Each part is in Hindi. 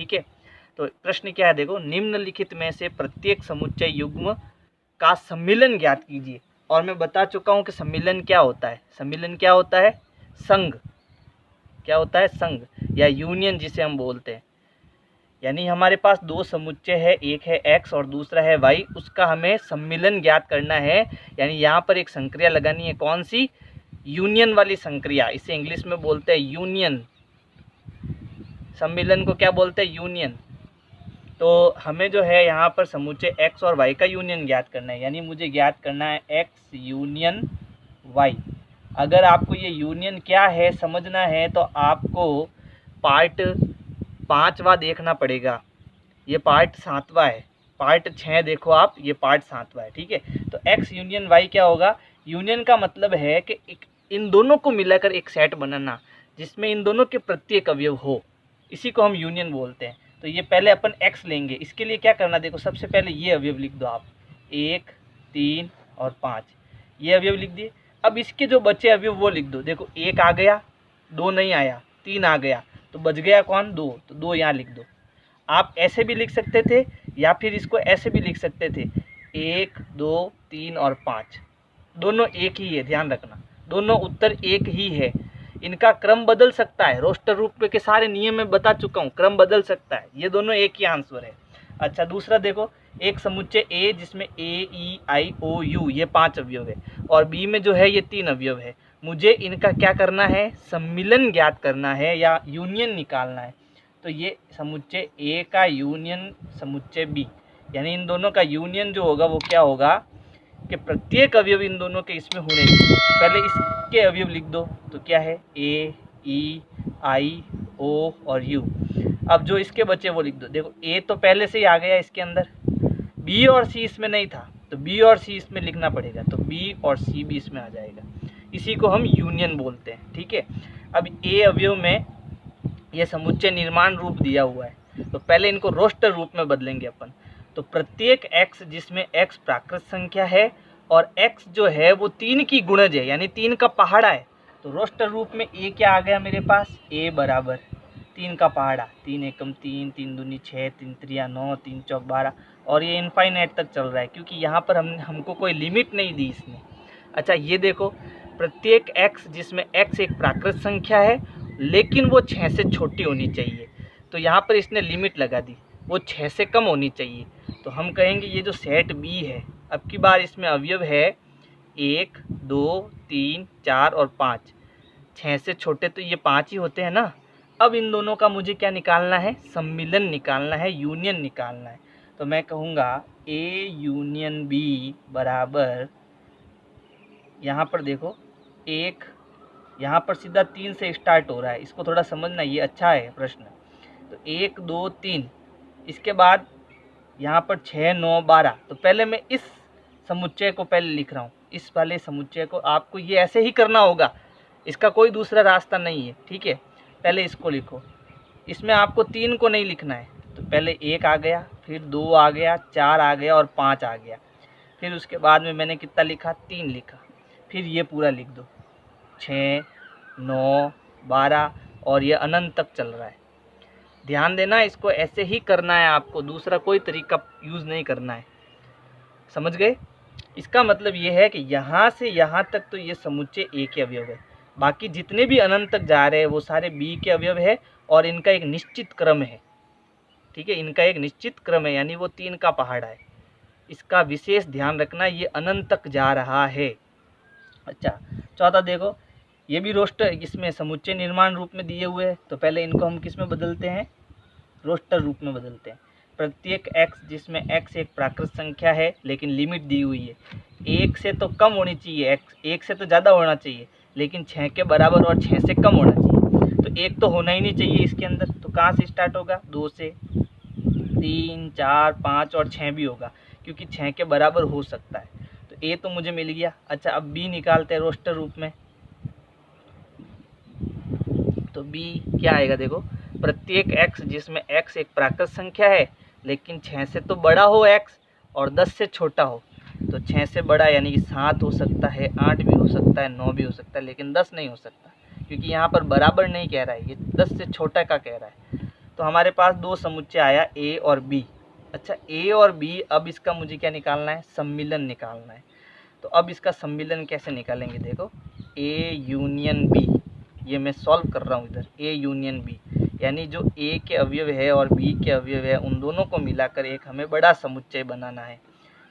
ठीक है। तो प्रश्न क्या है देखो, निम्नलिखित में से प्रत्येक समुच्चय युग्म का सम्मिलन ज्ञात कीजिए। और मैं बता चुका हूँ कि सम्मिलन क्या होता है। सम्मिलन क्या होता है? संघ। क्या होता है? संघ या यूनियन जिसे हम बोलते हैं। यानी हमारे पास दो समुच्चय है, एक है x और दूसरा है y, उसका हमें सम्मिलन ज्ञात करना है। यानी यहाँ पर एक संक्रिया लगानी है, कौन सी? यूनियन वाली संक्रिया। इसे इंग्लिश में बोलते हैं यूनियन। सम्मिलन को क्या बोलते हैं? यूनियन। तो हमें जो है यहाँ पर समुच्चय x और y का यूनियन ज्ञात करना है। यानी मुझे ज्ञात करना है x यूनियन y। अगर आपको ये यूनियन क्या है समझना है तो आपको पार्ट 5वां देखना पड़ेगा। ये पार्ट 7वां है। पार्ट 6 देखो आप, ये पार्ट 7वां है, ठीक है। तो x यूनियन y क्या होगा? यूनियन का मतलब है कि इन दोनों को मिलाकर एक सेट बनाना जिसमें इन दोनों के प्रत्येक अवयव हो, इसी को हम यूनियन बोलते हैं। तो ये पहले अपन x लेंगे। इसके लिए क्या करना, देखो सबसे पहले ये अवयव लिख दो आप, 1, 3 और 5, ये अवयव लिख दिए। अब इसके जो बचे अवयव वो लिख दो। देखो 1 आ गया, 2 नहीं आया, 3 आ गया, तो बच गया कौन? 2। तो 2 यहाँ लिख दो। आप ऐसे भी लिख सकते थे या फिर इसको ऐसे भी लिख सकते थे, 1, 2, 3 और 5, दोनों एक ही है, ध्यान रखना, दोनों उत्तर एक ही है। इनका क्रम बदल सकता है, रोस्टर रूप के सारे नियम में बता चुका हूँ, क्रम बदल सकता है, ये दोनों एक ही आंसर है। अच्छा, दूसरा देखो, एक समुच्चय ए जिसमें ए, ई, आई, ओ, यू ये 5 अवयव है और बी में जो है ये 3 अवयव है। मुझे इनका क्या करना है? सम्मिलन ज्ञात करना है या यूनियन निकालना है। तो ये समुच्चय ए का यूनियन समुच्चय बी, यानी इन दोनों का यूनियन जो होगा वो क्या होगा कि प्रत्येक अवयव इन दोनों के इसमें होने चाहिए। पहले इसके अवयव लिख दो, तो क्या है? ए, ई, आई, ओ और यू। अब जो इसके बचे वो लिख दो। देखो ए तो पहले से ही आ गया इसके अंदर, बी और सी इसमें नहीं था, तो बी और सी इसमें लिखना पड़ेगा, तो बी और सी भी इसमें आ जाएगा। इसी को हम यूनियन बोलते हैं, ठीक है। अब ए अवयव में ये समुच्चय निर्माण रूप दिया हुआ है, तो पहले इनको रोस्टर रूप में बदलेंगे अपन। तो प्रत्येक x जिसमें x प्राकृत संख्या है और x जो है वो 3 की गुणज है, यानी 3 का पहाड़ा है। तो रोस्टर रूप में a क्या आ गया मेरे पास? a बराबर 3 का पहाड़ा, 3 एकम 3, 3 दूनी 6, 3 त्रिया 9, 3 चौक 12, और ये इनफाइनाइट तक चल रहा है क्योंकि यहाँ पर हमको कोई लिमिट नहीं दी इसने। अच्छा, ये देखो, प्रत्येक x जिसमें x एक प्राकृत संख्या है लेकिन वो 6 से छोटी होनी चाहिए, तो यहाँ पर इसने लिमिट लगा दी, वो 6 से कम होनी चाहिए। तो हम कहेंगे ये जो सेट बी है, अब की बार इसमें अवयव है 1, 2, 3, 4 और 5, 6 से छोटे तो ये 5 ही होते हैं ना। अब इन दोनों का मुझे क्या निकालना है? सम्मिलन निकालना है, यूनियन निकालना है। तो मैं कहूँगा ए यूनियन बी बराबर, यहाँ पर देखो 1, यहाँ पर सीधा 3 से स्टार्ट हो रहा है, इसको थोड़ा समझना, ये अच्छा है प्रश्न। तो 1, 2, 3, इसके बाद यहाँ पर 6, 9, 12। तो पहले मैं इस समुच्चय को पहले लिख रहा हूँ, इस वाले समुच्चय को आपको ये ऐसे ही करना होगा, इसका कोई दूसरा रास्ता नहीं है, ठीक है। पहले इसको लिखो, इसमें आपको 3 को नहीं लिखना है। तो पहले 1 आ गया, फिर 2 आ गया, 4 आ गया और 5 आ गया। फिर उसके बाद में मैंने कितना लिखा? 3 लिखा। फिर ये पूरा लिख दो, 6, 9, 12 और ये अनंत तक चल रहा है। ध्यान देना, इसको ऐसे ही करना है आपको, दूसरा कोई तरीका यूज़ नहीं करना है, समझ गए? इसका मतलब ये है कि यहाँ से यहाँ तक तो ये समुच्चय ए के अवयव है, बाकी जितने भी अनंत तक जा रहे हैं वो सारे बी के अवयव है और इनका एक निश्चित क्रम है, ठीक है। इनका एक निश्चित क्रम है, यानी वो 3 का पहाड़ा है। इसका विशेष ध्यान रखना, ये अनंत तक जा रहा है। अच्छा, चौथा देखो, ये भी रोस्टर इसमें समुच्चय निर्माण रूप में दिए हुए हैं, तो पहले इनको हम किस में बदलते हैं? रोस्टर रूप में बदलते हैं। प्रत्येक x जिसमें x एक प्राकृत संख्या है लेकिन लिमिट दी हुई है, 1 से तो कम होनी चाहिए, x 1 से तो ज़्यादा होना चाहिए लेकिन 6 के बराबर और 6 से कम होना चाहिए। तो 1 तो होना ही नहीं चाहिए इसके अंदर, तो कहाँ से स्टार्ट होगा? 2 से, 3, 4, 5 और 6 भी होगा क्योंकि 6 के बराबर हो सकता है। तो a तो मुझे मिल गया। अच्छा, अब b निकालते हैं रोस्टर रूप में। तो b क्या आएगा? देखो, प्रत्येक x जिसमें x एक प्राकृत संख्या है लेकिन 6 से तो बड़ा हो x और 10 से छोटा हो। तो 6 से बड़ा यानी कि 7 हो सकता है, 8 भी हो सकता है, 9 भी हो सकता है, लेकिन 10 नहीं हो सकता क्योंकि यहाँ पर बराबर नहीं कह रहा है, ये 10 से छोटा का कह रहा है। तो हमारे पास दो समुच्चय आया ए और बी। अच्छा, ए और बी, अब इसका मुझे क्या निकालना है, सम्मिलन निकालना है। तो अब इसका सम्मिलन कैसे निकालेंगे, देखो ए यूनियन बी, ये मैं सॉल्व कर रहा हूँ इधर, ए यूनियन बी, यानी जो ए के अवयव है और बी के अवयव है उन दोनों को मिलाकर एक हमें बड़ा समुच्चय बनाना है।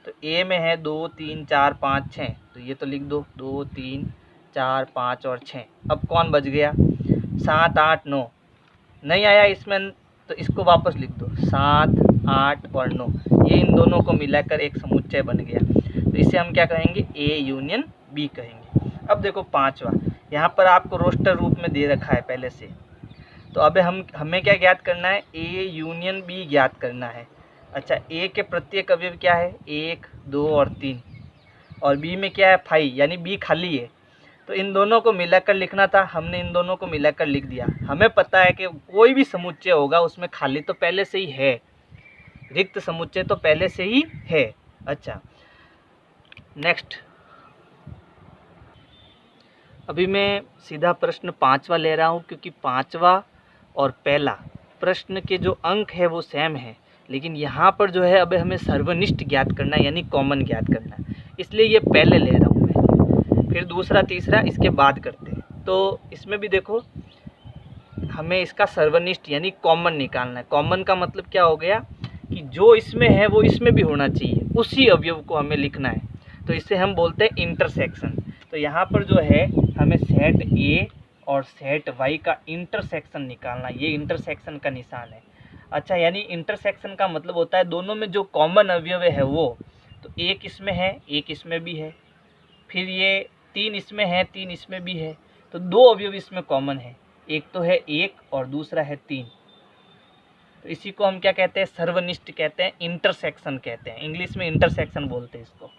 तो ए में है 2 3 4 5 6, तो ये तो लिख दो 2 3 4 5 और 6। अब कौन बच गया, 7 8 9 नहीं आया इसमें, तो इसको वापस लिख दो 7 8 और 9, ये इन दोनों को मिलाकर एक समुच्चय बन गया। तो इसे हम क्या कहेंगे, ए यूनियन बी कहेंगे। अब देखो पांचवा, यहाँ पर आपको रोस्टर रूप में दे रखा है पहले से, तो अब हमें क्या ज्ञात करना है, ए यूनियन बी ज्ञात करना है। अच्छा, ए के प्रत्येक अवयव क्या है, 1 2 और 3, और बी में क्या है 5, यानी बी खाली है। तो इन दोनों को मिलाकर लिखना था, हमने इन दोनों को मिलाकर लिख दिया। हमें पता है कि कोई भी समुच्चय होगा उसमें खाली तो पहले से ही है, रिक्त समुच्चय तो पहले से ही है। अच्छा, नेक्स्ट, अभी मैं सीधा प्रश्न 5वां ले रहा हूँ, क्योंकि 5वां और पहला प्रश्न के जो अंक है वो सेम है, लेकिन यहाँ पर जो है अब हमें सर्वनिष्ठ ज्ञात करना है, यानी कॉमन ज्ञात करना है, इसलिए ये पहले ले रहा हूँ मैं, फिर दूसरा तीसरा इसके बाद करते हैं। तो इसमें भी देखो हमें इसका सर्वनिष्ठ यानी कॉमन निकालना है। कॉमन का मतलब क्या हो गया कि जो इसमें है वो इसमें भी होना चाहिए, उसी अवयव को हमें लिखना है, तो इसे हम बोलते हैं इंटरसेक्शन। तो यहाँ पर जो है हमें सेट ए और सेट वाई का इंटरसेक्शन निकालना, ये इंटरसेक्शन का निशान है। अच्छा, यानी इंटरसेक्शन का मतलब होता है दोनों में जो कॉमन अवयव है वो, तो एक इसमें है एक इसमें भी है, फिर ये 3 इसमें है 3 इसमें भी है, तो दो अवयव इसमें कॉमन है, एक तो है 1 और दूसरा है 3। तो इसी को हम क्या कहते हैं, सर्वनिष्ठ कहते हैं, इंटरसेक्शन कहते हैं, इंग्लिश में इंटरसेक्शन बोलते हैं इसको।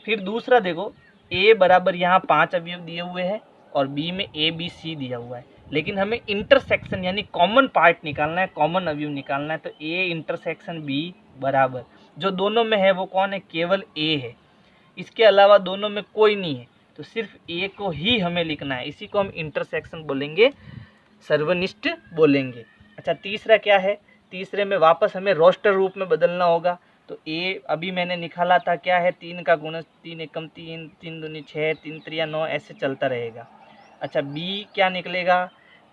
फिर दूसरा देखो, ए बराबर यहाँ 5 अवयव दिए हुए हैं और बी में ए बी सी दिया हुआ है, लेकिन हमें इंटरसेक्शन यानी कॉमन पार्ट निकालना है, कॉमन अवयव निकालना है। तो ए इंटरसेक्शन बी बराबर जो दोनों में है वो कौन है, केवल ए है, इसके अलावा दोनों में कोई नहीं है, तो सिर्फ ए को ही हमें लिखना है, इसी को हम इंटरसेक्शन बोलेंगे, सर्वनिष्ठ बोलेंगे। अच्छा, तीसरा क्या है, तीसरे में वापस हमें रोस्टर रूप में बदलना होगा। तो ए अभी मैंने निकाला था क्या है, 3 का गुणज 3 एकम 3 3 दूनी 6 3 त्रिया 9, ऐसे चलता रहेगा। अच्छा, बी क्या निकलेगा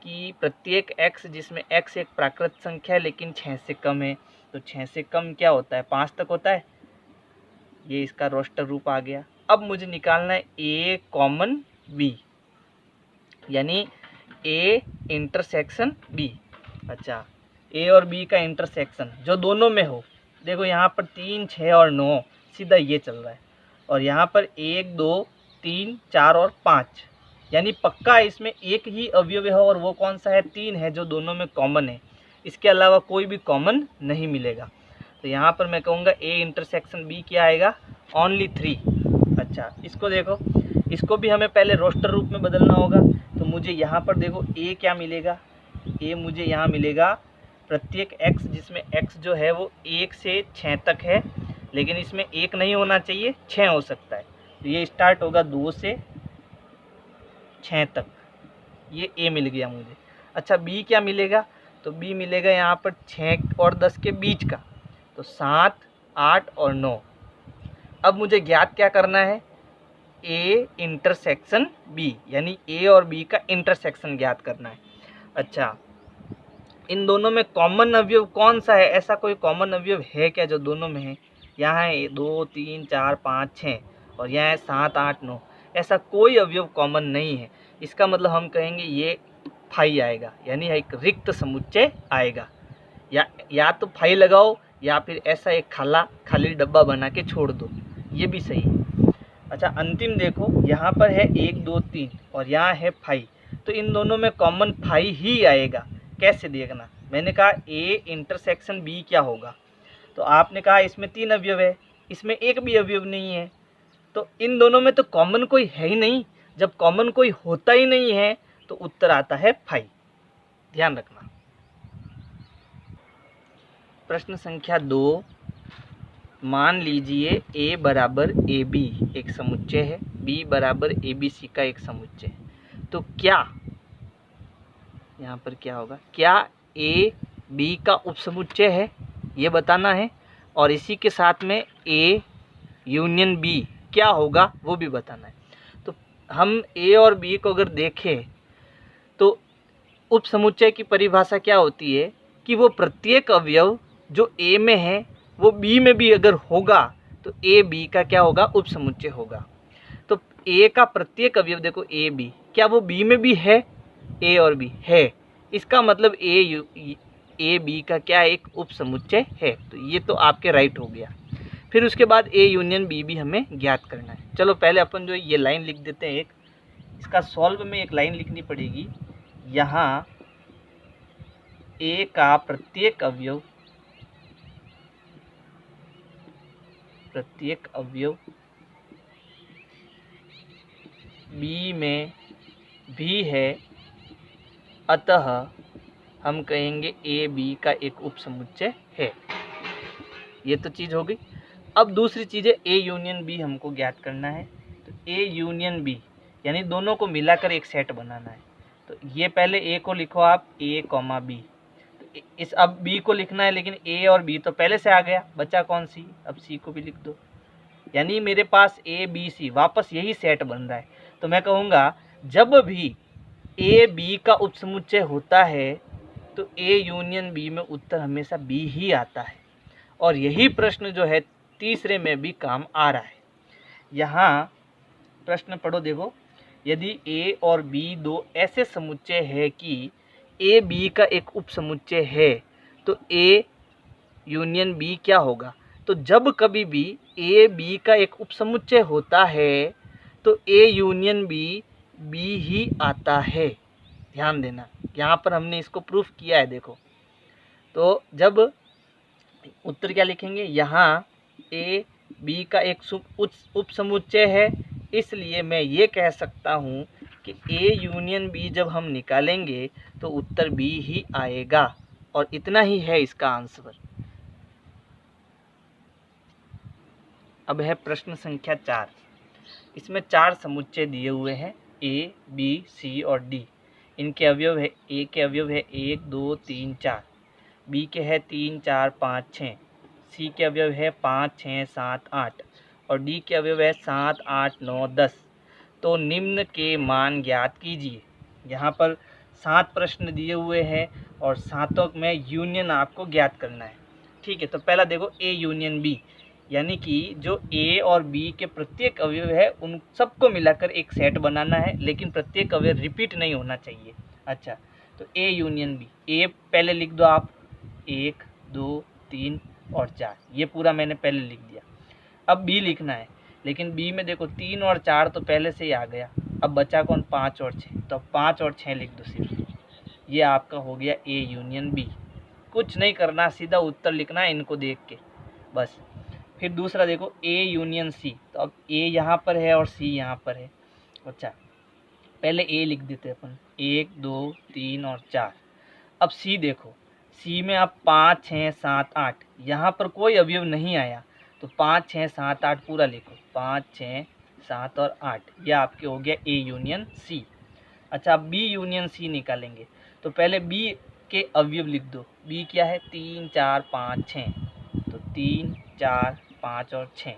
कि प्रत्येक x जिसमें x एक प्राकृत संख्या है लेकिन 6 से कम है, तो 6 से कम क्या होता है, 5 तक होता है, ये इसका रोस्टर रूप आ गया। अब मुझे निकालना है ए कॉमन बी, यानी ए इंटरसेक्शन बी। अच्छा, ए और बी का इंटरसेक्शन जो दोनों में हो, देखो यहाँ पर 3 6 और 9 सीधा ये चल रहा है, और यहाँ पर 1 2 3 4 और 5, यानी पक्का इसमें एक ही अवयव है, और वो कौन सा है, 3 है, जो दोनों में कॉमन है, इसके अलावा कोई भी कॉमन नहीं मिलेगा। तो यहाँ पर मैं कहूँगा ए इंटरसेक्शन बी क्या आएगा, ओनली 3। अच्छा, इसको देखो, इसको भी हमें पहले रोस्टर रूप में बदलना होगा। तो मुझे यहाँ पर देखो ए क्या मिलेगा, ए मुझे यहाँ मिलेगा प्रत्येक x जिसमें x जो है वो 1 से 6 तक है, लेकिन इसमें 1 नहीं होना चाहिए, 6 हो सकता है। तो ये स्टार्ट होगा 2 से 6 तक, ये a मिल गया मुझे। अच्छा, b क्या मिलेगा, तो b मिलेगा यहाँ पर 6 और 10 के बीच का, तो 7 8 और 9। अब मुझे ज्ञात क्या करना है, a इंटरसेक्शन b, यानी a और b का इंटरसेक्शन ज्ञात करना है। अच्छा, इन दोनों में कॉमन अवयव कौन सा है, ऐसा कोई कॉमन अवयव है क्या जो दोनों में है, यहाँ है 2 3 4 5 6 और यहाँ है 7 8 9, ऐसा कोई अवयव कॉमन नहीं है। इसका मतलब हम कहेंगे ये फाई आएगा, यानी एक रिक्त समुच्चय आएगा, या तो फाई लगाओ या फिर ऐसा एक खाली डब्बा बना के छोड़ दो, ये भी सही है। अच्छा, अंतिम देखो, यहाँ पर है 1 2 3 और यहाँ है फाई, तो इन दोनों में कॉमन फाई ही आएगा। कैसे देखना, मैंने कहा ए इंटरसेक्शन बी क्या होगा, तो आपने कहा इसमें 3 अवयव है, इसमें एक भी अवयव नहीं है, तो इन दोनों में तो कॉमन कोई है ही नहीं। जब कॉमन कोई होता ही नहीं है तो उत्तर आता है फाई, ध्यान रखना। प्रश्न संख्या 2, मान लीजिए a बराबर ए बी एक समुच्चय है, b बराबर ए बी सी का एक समुच्चय है, तो क्या यहाँ पर क्या होगा, क्या a बी का उपसमुच्चय है ये बताना है, और इसी के साथ में ए यूनियन बी क्या होगा वो भी बताना है। तो हम ए और बी को अगर देखें तो उपसमुच्चय की परिभाषा क्या होती है कि वो प्रत्येक अवयव जो ए में है वो बी में भी अगर होगा तो ए बी का क्या होगा, उपसमुच्चय होगा। तो ए का प्रत्येक अवयव देखो ए बी, क्या वो बी में भी है, ए और बी है, इसका मतलब ए बी का क्या एक उपसमुच्चय है। तो ये तो आपके राइट हो गया। फिर उसके बाद ए यूनियन बी भी हमें ज्ञात करना है। चलो पहले अपन जो ये लाइन लिख देते हैं, एक इसका सॉल्व में एक लाइन लिखनी पड़ेगी। यहाँ ए का प्रत्येक अवयव बी में भी है, अतः हम कहेंगे ए बी का एक उपसमुच्चय है। ये तो चीज़ हो गई। अब दूसरी चीज़ है ए यूनियन बी हमको ज्ञात करना है। तो ए यूनियन बी यानी दोनों को मिलाकर एक सेट बनाना है। तो ये पहले ए को लिखो आप, ए कॉमा बी। तो इस अब बी को लिखना है, लेकिन ए और बी तो पहले से आ गया, बचा कौन सी, अब सी को भी लिख दो। यानी मेरे पास ए बी सी वापस यही सेट बन रहा है। तो मैं कहूँगा जब भी ए बी का उपसमुच्चय होता है तो ए यूनियन बी में उत्तर हमेशा बी ही आता है। और यही प्रश्न जो है तीसरे में भी काम आ रहा है। यहाँ प्रश्न पढ़ो, देखो, यदि ए और बी दो ऐसे समुच्चय है कि ए बी का एक उपसमुच्चय है तो ए यूनियन बी क्या होगा। तो जब कभी भी ए बी का एक उपसमुच्चय होता है तो ए यूनियन बी बी ही आता है। ध्यान देना, यहाँ पर हमने इसको प्रूफ किया है। देखो, तो जब उत्तर क्या लिखेंगे, यहाँ ए बी का एक उपसमुच्चय है, इसलिए मैं ये कह सकता हूँ कि ए यूनियन बी जब हम निकालेंगे तो उत्तर बी ही आएगा। और इतना ही है इसका आंसर। अब है प्रश्न संख्या 4। इसमें 4 समुच्चय दिए हुए हैं, ए बी सी और डी। इनके अवयव है, ए के अवयव है 1 2 3 4, बी के है 3 4 5 6, सी के अवयव है 5 6 7 8 और डी के अवयव है 7 8 9 10। तो निम्न के मान ज्ञात कीजिए। यहाँ पर 7 प्रश्न दिए हुए हैं और सातों में यूनियन आपको ज्ञात करना है। ठीक है, तो पहला देखो ए यूनियन बी, यानी कि जो ए और बी के प्रत्येक अवयव है उन सबको मिलाकर एक सेट बनाना है, लेकिन प्रत्येक अवयव रिपीट नहीं होना चाहिए। अच्छा, तो ए यूनियन बी, ए पहले लिख दो आप, 1 2 3 और 4, ये पूरा मैंने पहले लिख दिया। अब बी लिखना है, लेकिन बी में देखो 3 और 4 तो पहले से ही आ गया, अब बचा कौन, 5 और 6, तो 5 और 6 लिख दो सिर्फ। ये आपका हो गया ए यूनियन बी। कुछ नहीं करना, सीधा उत्तर लिखना है इनको देख के, बस। फिर दूसरा देखो ए यूनियन सी, तो अब ए यहाँ पर है और सी यहाँ पर है। अच्छा, पहले ए लिख देते हैं अपन, 1 2 3 और 4। अब सी देखो, सी में आप 5 6 7 8, यहाँ पर कोई अवयव नहीं आया, तो 5 6 7 8 पूरा लिखो, 5 6 7 और 8, यह आपके हो गया ए यूनियन सी। अच्छा, अब बी यूनियन सी निकालेंगे, तो पहले बी के अवयव लिख दो। बी क्या है, 3 4 5 6, तो 3 4 5 और 6।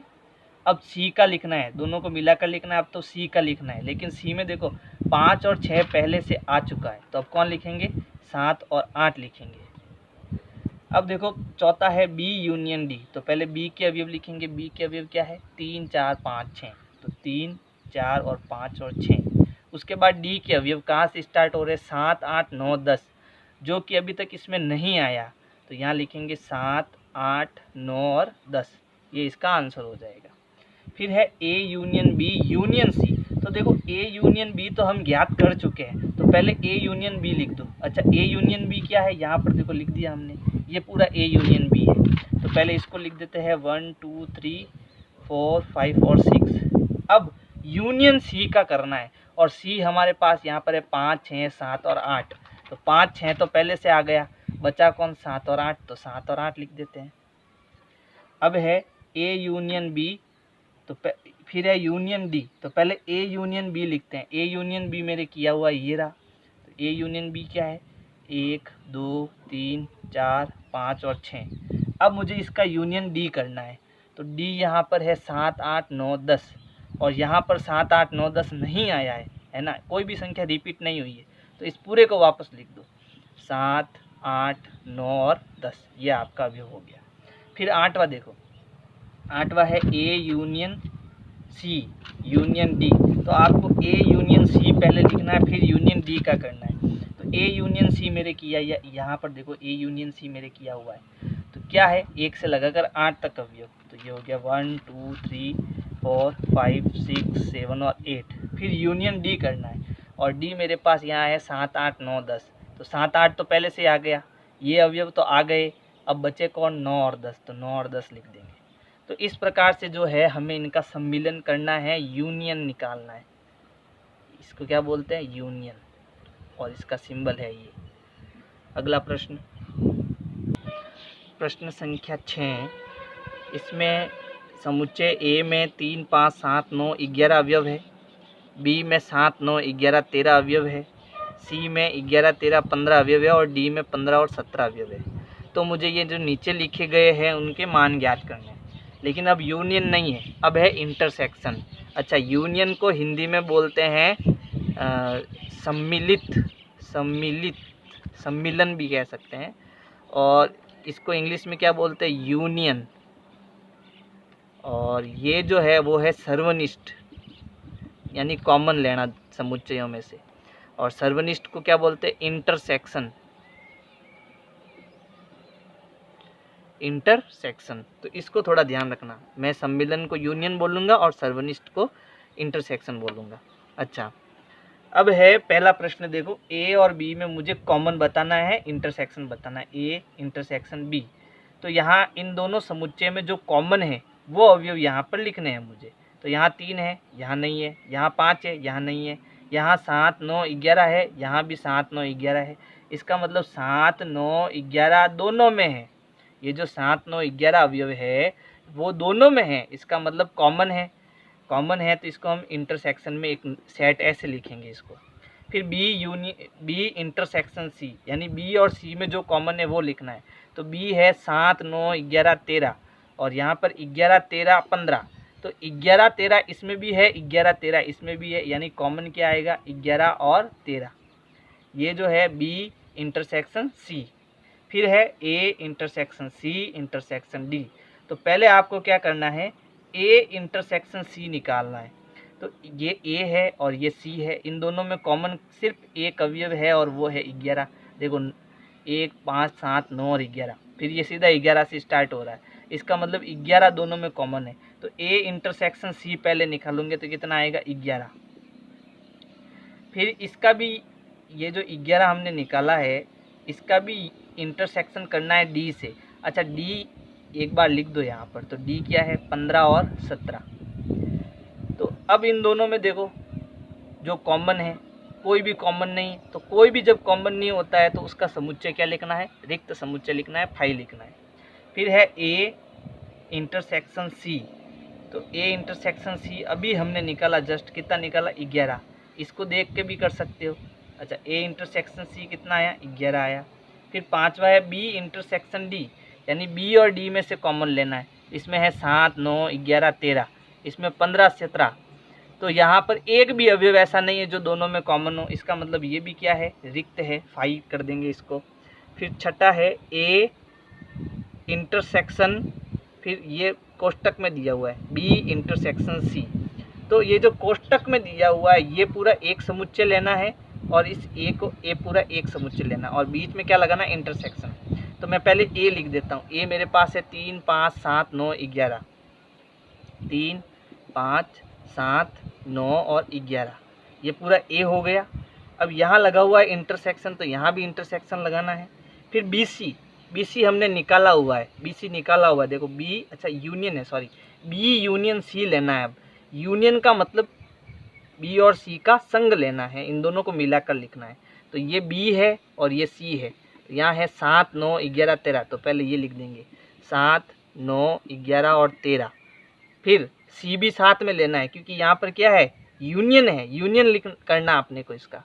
अब सी का लिखना है, दोनों को मिलाकर लिखना है। अब तो सी का लिखना है, लेकिन सी में देखो 5 और 6 पहले से आ चुका है, तो अब कौन लिखेंगे, 7 और 8 लिखेंगे। अब देखो चौथा है बी यूनियन डी, तो पहले बी के अवयव लिखेंगे। बी के अवयव क्या है, 3 4 5 6, तो 3 4 और 5 और 6। उसके बाद डी के अवयव कहाँ से स्टार्ट हो रहे हैं, 7 8 9 10, जो कि अभी तक इसमें नहीं आया, तो यहाँ लिखेंगे 7 8 9 और 10, ये इसका आंसर हो जाएगा। फिर है A union B union C, तो देखो ए यूनियन बी तो हम ज्ञात कर चुके हैं, तो पहले ए यूनियन बी लिख दो। अच्छा, ए यूनियन बी क्या है, यहाँ पर देखो लिख दिया हमने, ये पूरा ए यूनियन बी है, तो पहले इसको लिख देते हैं 1 2 3 4 5 और 6। अब यूनियन सी का करना है, और सी हमारे पास यहाँ पर है 5 6 7 और 8, तो 5 6 तो पहले से आ गया, बचा कौन, 7 और 8, तो 7 और 8 लिख देते हैं। अब है ए यूनियन बी, तो फिर है यूनियन डी, तो पहले ए यूनियन बी लिखते हैं। ए यूनियन बी मेरे किया हुआ ये रहा, तो ए यूनियन बी क्या है, 1 2 3 4 5 और 6। अब मुझे इसका यूनियन डी करना है। तो डी यहाँ पर है 7 8 9 10 और यहाँ पर 7 8 9 10 नहीं आया है ना, कोई भी संख्या रिपीट नहीं हुई है। तो इस पूरे को वापस लिख दो, 7 8 9 और 10, ये आपका अवयव हो गया। फिर 8वां देखो, 8वां है A union C union D. तो आपको ए यूनियन सी पहले लिखना है, फिर यूनियन डी का करना है। तो ए यूनियन सी मेरे किया, या यहाँ पर देखो ए यूनियन सी मेरे किया हुआ है। तो क्या है, 1 से लगाकर 8 तक अवयव। तो ये हो गया 1 2 3 4 5 6 7 और 8। फिर यूनियन डी करना है और डी मेरे पास यहाँ है 7 8 9 10। तो 7 8 तो पहले से आ गया, ये अवयव तो आ गए। अब बचे कौन, 9 और 10। तो 9 और 10 लिख देंगे। तो इस प्रकार से जो है हमें इनका सम्मिलन करना है, यूनियन निकालना है। इसको क्या बोलते हैं, यूनियन, और इसका सिंबल है ये। अगला प्रश्न, प्रश्न संख्या 6। इसमें समुच्चय ए में 3 5 7 9 11 अवयव है, बी में 7 9 11 13 अवयव है, सी में 11 13 15 अवयव है और डी में 15 और 17 अवयव है। तो मुझे ये जो नीचे लिखे गए हैं उनके मान ज्ञात करने हैं। लेकिन अब यूनियन नहीं है, अब है इंटरसेक्शन। अच्छा, यूनियन को हिंदी में बोलते हैं सम्मिलन भी कह सकते हैं, और इसको इंग्लिश में क्या बोलते हैं, यूनियन। और ये जो है वो है सर्वनिष्ठ, यानी कॉमन लेना समुच्चयों में से। और सर्वनिष्ठ को क्या बोलते हैं, इंटरसेक्शन। इंटरसेक्शन, तो इसको थोड़ा ध्यान रखना। मैं सम्मिलन को यूनियन बोलूँगा और सर्वनिष्ठ को इंटरसेक्शन बोलूँगा। अच्छा, अब है पहला प्रश्न, देखो ए और बी में मुझे कॉमन बताना है, इंटरसेक्शन बताना है, ए इंटरसेक्शन बी। तो यहाँ इन दोनों समुच्चय में जो कॉमन है वो अवयव यहाँ पर लिखने हैं मुझे। तो यहाँ 3 है, यहाँ नहीं है, यहाँ 5 है, यहाँ नहीं है, यहाँ 7 9 11 है, यहाँ भी 7 9 11 है। इसका मतलब 7 9 11 दोनों में है। ये जो 7 9 11 अवयव है वो दोनों में है, इसका मतलब कॉमन है। कॉमन है तो इसको हम इंटरसेक्शन में एक सेट ऐसे लिखेंगे इसको। फिर बी इंटरसेक्शन सी, यानी बी और सी में जो कॉमन है वो लिखना है। तो बी है 7 9 11 13 और यहाँ पर 11 13 15। तो 11 13 इसमें भी है, 11 13 इसमें भी है, यानी कॉमन क्या आएगा, 11 और 13। ये जो है बी इंटरसेक्शन सी। फिर है A intersection C intersection D. तो पहले आपको क्या करना है, ए इंटरसेक्शन सी निकालना है। तो ये ए है और ये सी है, इन दोनों में कॉमन सिर्फ एक अवयव है और वो है 11। देखो 1 5 7 9 और 11, फिर ये सीधा 11 से स्टार्ट हो रहा है, इसका मतलब 11 दोनों में कॉमन है। तो ए इंटरसेक्शन सी पहले निकालूंगे तो कितना आएगा, 11। फिर इसका भी, ये जो 11 हमने निकाला है इसका भी इंटरसेक्शन करना है डी से। अच्छा, डी एक बार लिख दो यहाँ पर। तो डी क्या है, 15 और 17। तो अब इन दोनों में देखो जो कॉमन है, कोई भी कॉमन नहीं। तो कोई भी जब कॉमन नहीं होता है तो उसका समुच्चय क्या लिखना है, रिक्त समुच्चय लिखना है, फाई लिखना है। फिर है ए इंटरसेक्शन सी। तो ए इंटरसेक्शन सी अभी हमने निकाला, जस्ट कितना निकाला, 11। इसको देख के भी कर सकते हो। अच्छा, ए इंटरसेक्शन सी कितना आया, 11 आया। फिर 5वां है बी इंटरसेक्शन डी, यानी बी और डी में से कॉमन लेना है। इसमें है 7 9 11 13, इसमें 15 17। तो यहाँ पर एक भी अवयव ऐसा नहीं है जो दोनों में कॉमन हो, इसका मतलब ये भी क्या है, रिक्त है, फाई कर देंगे इसको। फिर छठा है ए इंटरसेक्शन, फिर ये कोष्टक में दिया हुआ है बी इंटरसेक्शन सी। तो ये जो कोष्टक में दिया हुआ है ये पूरा एक समुच्चय लेना है और इस ए को ए पूरा एक समुच्चय लेना, और बीच में क्या लगाना, इंटरसेक्शन। तो मैं पहले ए लिख देता हूँ। ए मेरे पास है 3 5 7 9 11, 3 5 7 9 और 11, ये पूरा ए हो गया। अब यहाँ लगा हुआ है इंटरसेक्शन, तो यहाँ भी इंटरसेक्शन लगाना है। फिर बी सी हमने निकाला हुआ है, बी सी निकाला हुआ है, देखो बी, अच्छा यूनियन है, सॉरी, बी यूनियन सी लेना है। अब यूनियन का मतलब बी और सी का संग लेना है, इन दोनों को मिलाकर लिखना है। तो ये बी है और ये सी है। तो यहाँ है 7 9 11 13, तो पहले ये लिख देंगे 7 9 11 और 13। फिर सी भी साथ में लेना है क्योंकि यहाँ पर क्या है, यूनियन है, यूनियन लिख करना आपने को इसका।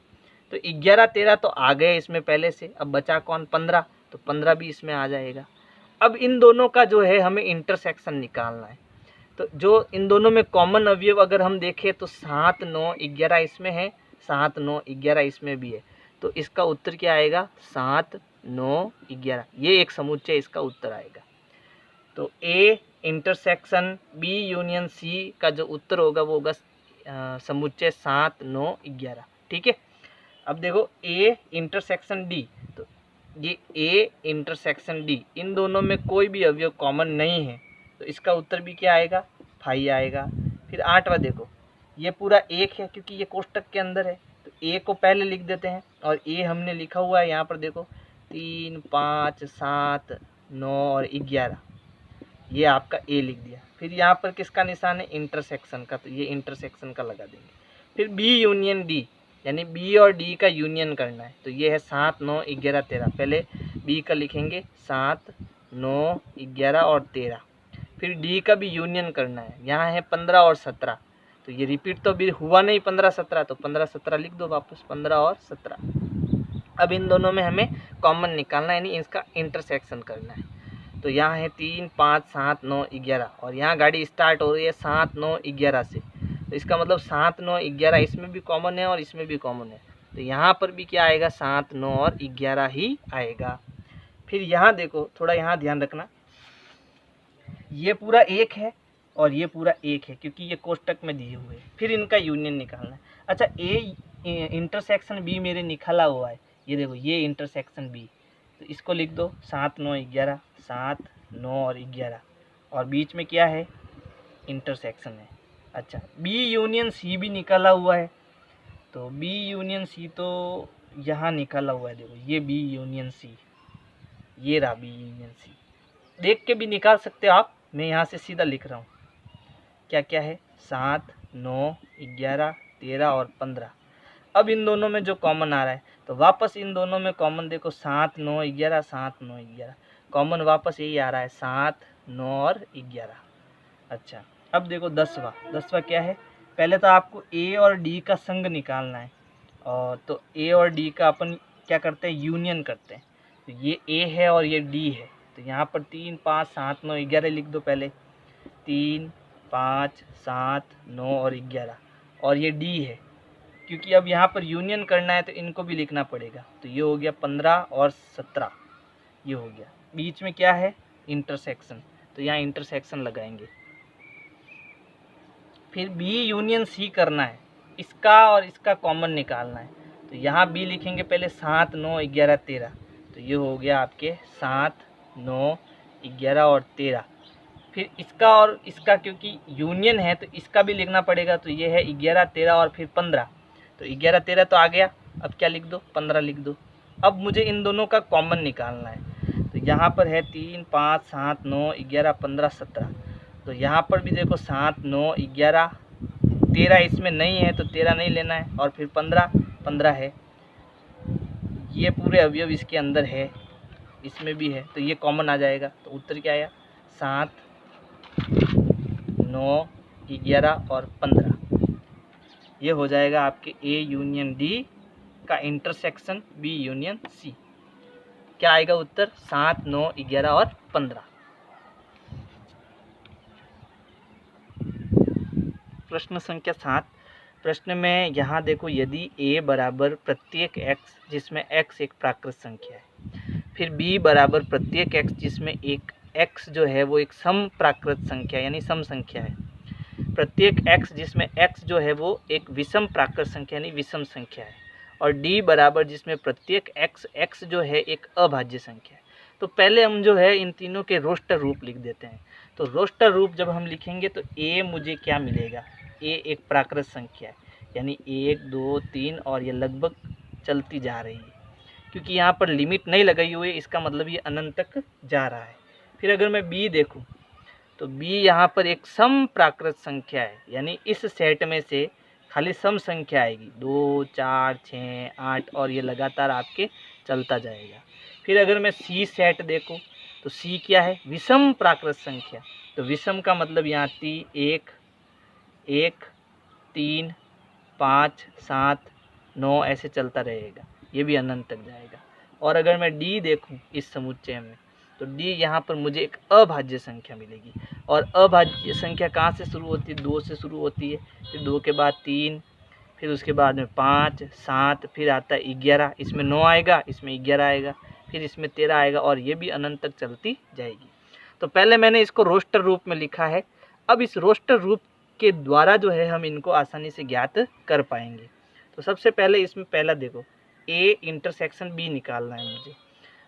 तो 11 13 तो आ गए इसमें पहले से, अब बचा कौन 15, तो 15 भी इसमें आ जाएगा। अब इन दोनों का जो है हमें इंटरसेक्शन निकालना है। तो जो इन दोनों में कॉमन अवयव अगर हम देखें तो 7 9 11 इसमें है, 7 9 11 इसमें भी है। तो इसका उत्तर क्या आएगा 7 9 11, ये एक समुच्चय इसका उत्तर आएगा। तो A intersection B union C का जो उत्तर होगा वो होगा समुच्चय 7 9 11। ठीक है। अब देखो ए इंटरसेक्शन डी, तो ये ए इंटरसेक्शन डी, इन दोनों में कोई भी अवयव कॉमन नहीं है, तो इसका उत्तर भी क्या आएगा 5 आएगा। फिर 8वां देखो, ये पूरा 1 है क्योंकि ये कोष्टक के अंदर है, तो ए को पहले लिख देते हैं और ए हमने लिखा हुआ है यहाँ पर देखो 3 5 7 9 और 11, ये आपका ए लिख दिया। फिर यहाँ पर किसका निशान है इंटरसेक्शन का, तो ये इंटरसेक्शन का लगा देंगे। फिर बी यूनियन डी, यानी बी और डी का यूनियन करना है, तो ये है 7 9 11 13। पहले बी का लिखेंगे 7 9 11 और 13। फिर डी का भी यूनियन करना है, यहाँ है 15 और 17, तो ये रिपीट तो अभी हुआ नहीं 15 17, तो 15 17 लिख दो वापस 15 और 17। अब इन दोनों में हमें कॉमन निकालना है, यानी इसका इंटरसेक्शन करना है। तो यहाँ है 3 5 7 9 11 और यहाँ गाड़ी स्टार्ट हो रही है 7 9 11 से, तो इसका मतलब 7 9 11 इसमें भी कॉमन है और इसमें भी कॉमन है, तो यहाँ पर भी क्या आएगा 7 9 और 11 ही आएगा। फिर यहाँ देखो, थोड़ा यहाँ ध्यान रखना, ये पूरा 1 है और ये पूरा 1 है क्योंकि ये कोष्टक में दिए हुए हैं। फिर इनका यूनियन निकालना है। अच्छा ए इंटरसेक्शन बी मेरे निकाला हुआ है, ये देखो ये इंटरसेक्शन बी, तो इसको लिख दो 7 9 11, 7 9 और 11, और बीच में क्या है इंटरसेक्शन है। अच्छा बी यूनियन सी भी निकाला हुआ है, तो बी यूनियन सी तो यहाँ निकाला हुआ है, देखो ये बी यूनियन सी, ये रहा बी यूनियन सी, देख के भी निकाल सकते हो आप, मैं यहाँ से सीधा लिख रहा हूँ क्या क्या है 7 9 11 13 और 15। अब इन दोनों में जो कॉमन आ रहा है, तो वापस इन दोनों में कॉमन देखो 7 9 11 7 9 11, कॉमन वापस यही आ रहा है 7 9 और 11। अच्छा अब देखो 10वां क्या है, पहले तो आपको ए और डी का संग निकालना है, और तो ए और डी का अपन क्या करते हैं यूनियन करते हैं, तो ये ए है और ये डी है, तो यहाँ पर 3 5 7 9 11 लिख दो पहले, 3 5 7 9 और 11, और ये डी है क्योंकि अब यहाँ पर यूनियन करना है तो इनको भी लिखना पड़ेगा, तो ये हो गया 15 और 17, ये हो गया। बीच में क्या है इंटरसेक्शन, तो यहाँ इंटरसेक्शन लगाएंगे। फिर बी यूनियन सी करना है, इसका और इसका कॉमन निकालना है, तो यहाँ बी लिखेंगे पहले 7 9 11 13, तो ये हो गया आपके 7 9 11 और 13। फिर इसका और इसका क्योंकि यूनियन है तो इसका भी लिखना पड़ेगा, तो ये है 11 13 और फिर 15, तो 11 13 तो आ गया, अब क्या लिख दो 15 लिख दो। अब मुझे इन दोनों का कॉमन निकालना है, तो यहाँ पर है 3 5 7 9 11 15 17, तो यहाँ पर भी देखो 7 9 11 13 इसमें नहीं है तो 13 नहीं लेना है, और फिर 15 है, ये पूरे अवयव इसके अंदर है, इसमें भी है, तो ये कॉमन आ जाएगा, तो उत्तर क्या आया 7 9 11 और 15, ये हो जाएगा आपके ए यूनियन डी का इंटरसेक्शन बी यूनियन सी। क्या आएगा उत्तर 7 9 11 और 15। प्रश्न संख्या 7, प्रश्न में यहाँ देखो, यदि a बराबर प्रत्येक x जिसमें x एक प्राकृत संख्या है, फिर b बराबर प्रत्येक x जिसमें एक x जो है वो एक सम प्राकृत संख्या यानी सम संख्या है, प्रत्येक x जिसमें x जो है वो एक विषम प्राकृत संख्या यानी विषम संख्या है, और d बराबर जिसमें प्रत्येक x जो है एक अभाज्य संख्या है। तो पहले हम जो है इन तीनों के रोस्टर रूप लिख देते हैं। तो रोस्टर रूप जब हम लिखेंगे तो a मुझे क्या मिलेगा, a एक प्राकृत संख्या है यानी 1 2 3 और ये लगभग चलती जा रही है, क्योंकि यहाँ पर लिमिट नहीं लगाई हुई है, इसका मतलब ये अनंत तक जा रहा है। फिर अगर मैं b देखूँ तो b यहाँ पर एक सम प्राकृत संख्या है, यानी इस सेट में से खाली सम संख्या आएगी 2 4 6 8 और ये लगातार आपके चलता जाएगा। फिर अगर मैं c सेट देखूँ तो c क्या है विषम प्राकृत संख्या, तो विषम का मतलब यहाँ 1 1 3 5 7 9 ऐसे चलता रहेगा, ये भी अनंत तक जाएगा। और अगर मैं डी देखूं इस समुच्चय में, तो डी यहाँ पर मुझे एक अभाज्य संख्या मिलेगी। और अभाज्य संख्या कहाँ से शुरू होती है? 2 से शुरू होती है, फिर 2 के बाद 3, फिर उसके बाद में 5, 7, फिर आता है 11, इसमें 9 आएगा, इसमें 11 आएगा, फिर इसमें 13 आएगा, और ये भी अनंत तक चलती जाएगी। तो पहले मैंने इसको रोस्टर रूप में लिखा है। अब इस रोस्टर रूप के द्वारा जो है हम इनको आसानी से ज्ञात कर पाएंगे। तो सबसे पहले इसमें पहला देखो, ए इंटरसेक्शन बी निकालना है मुझे।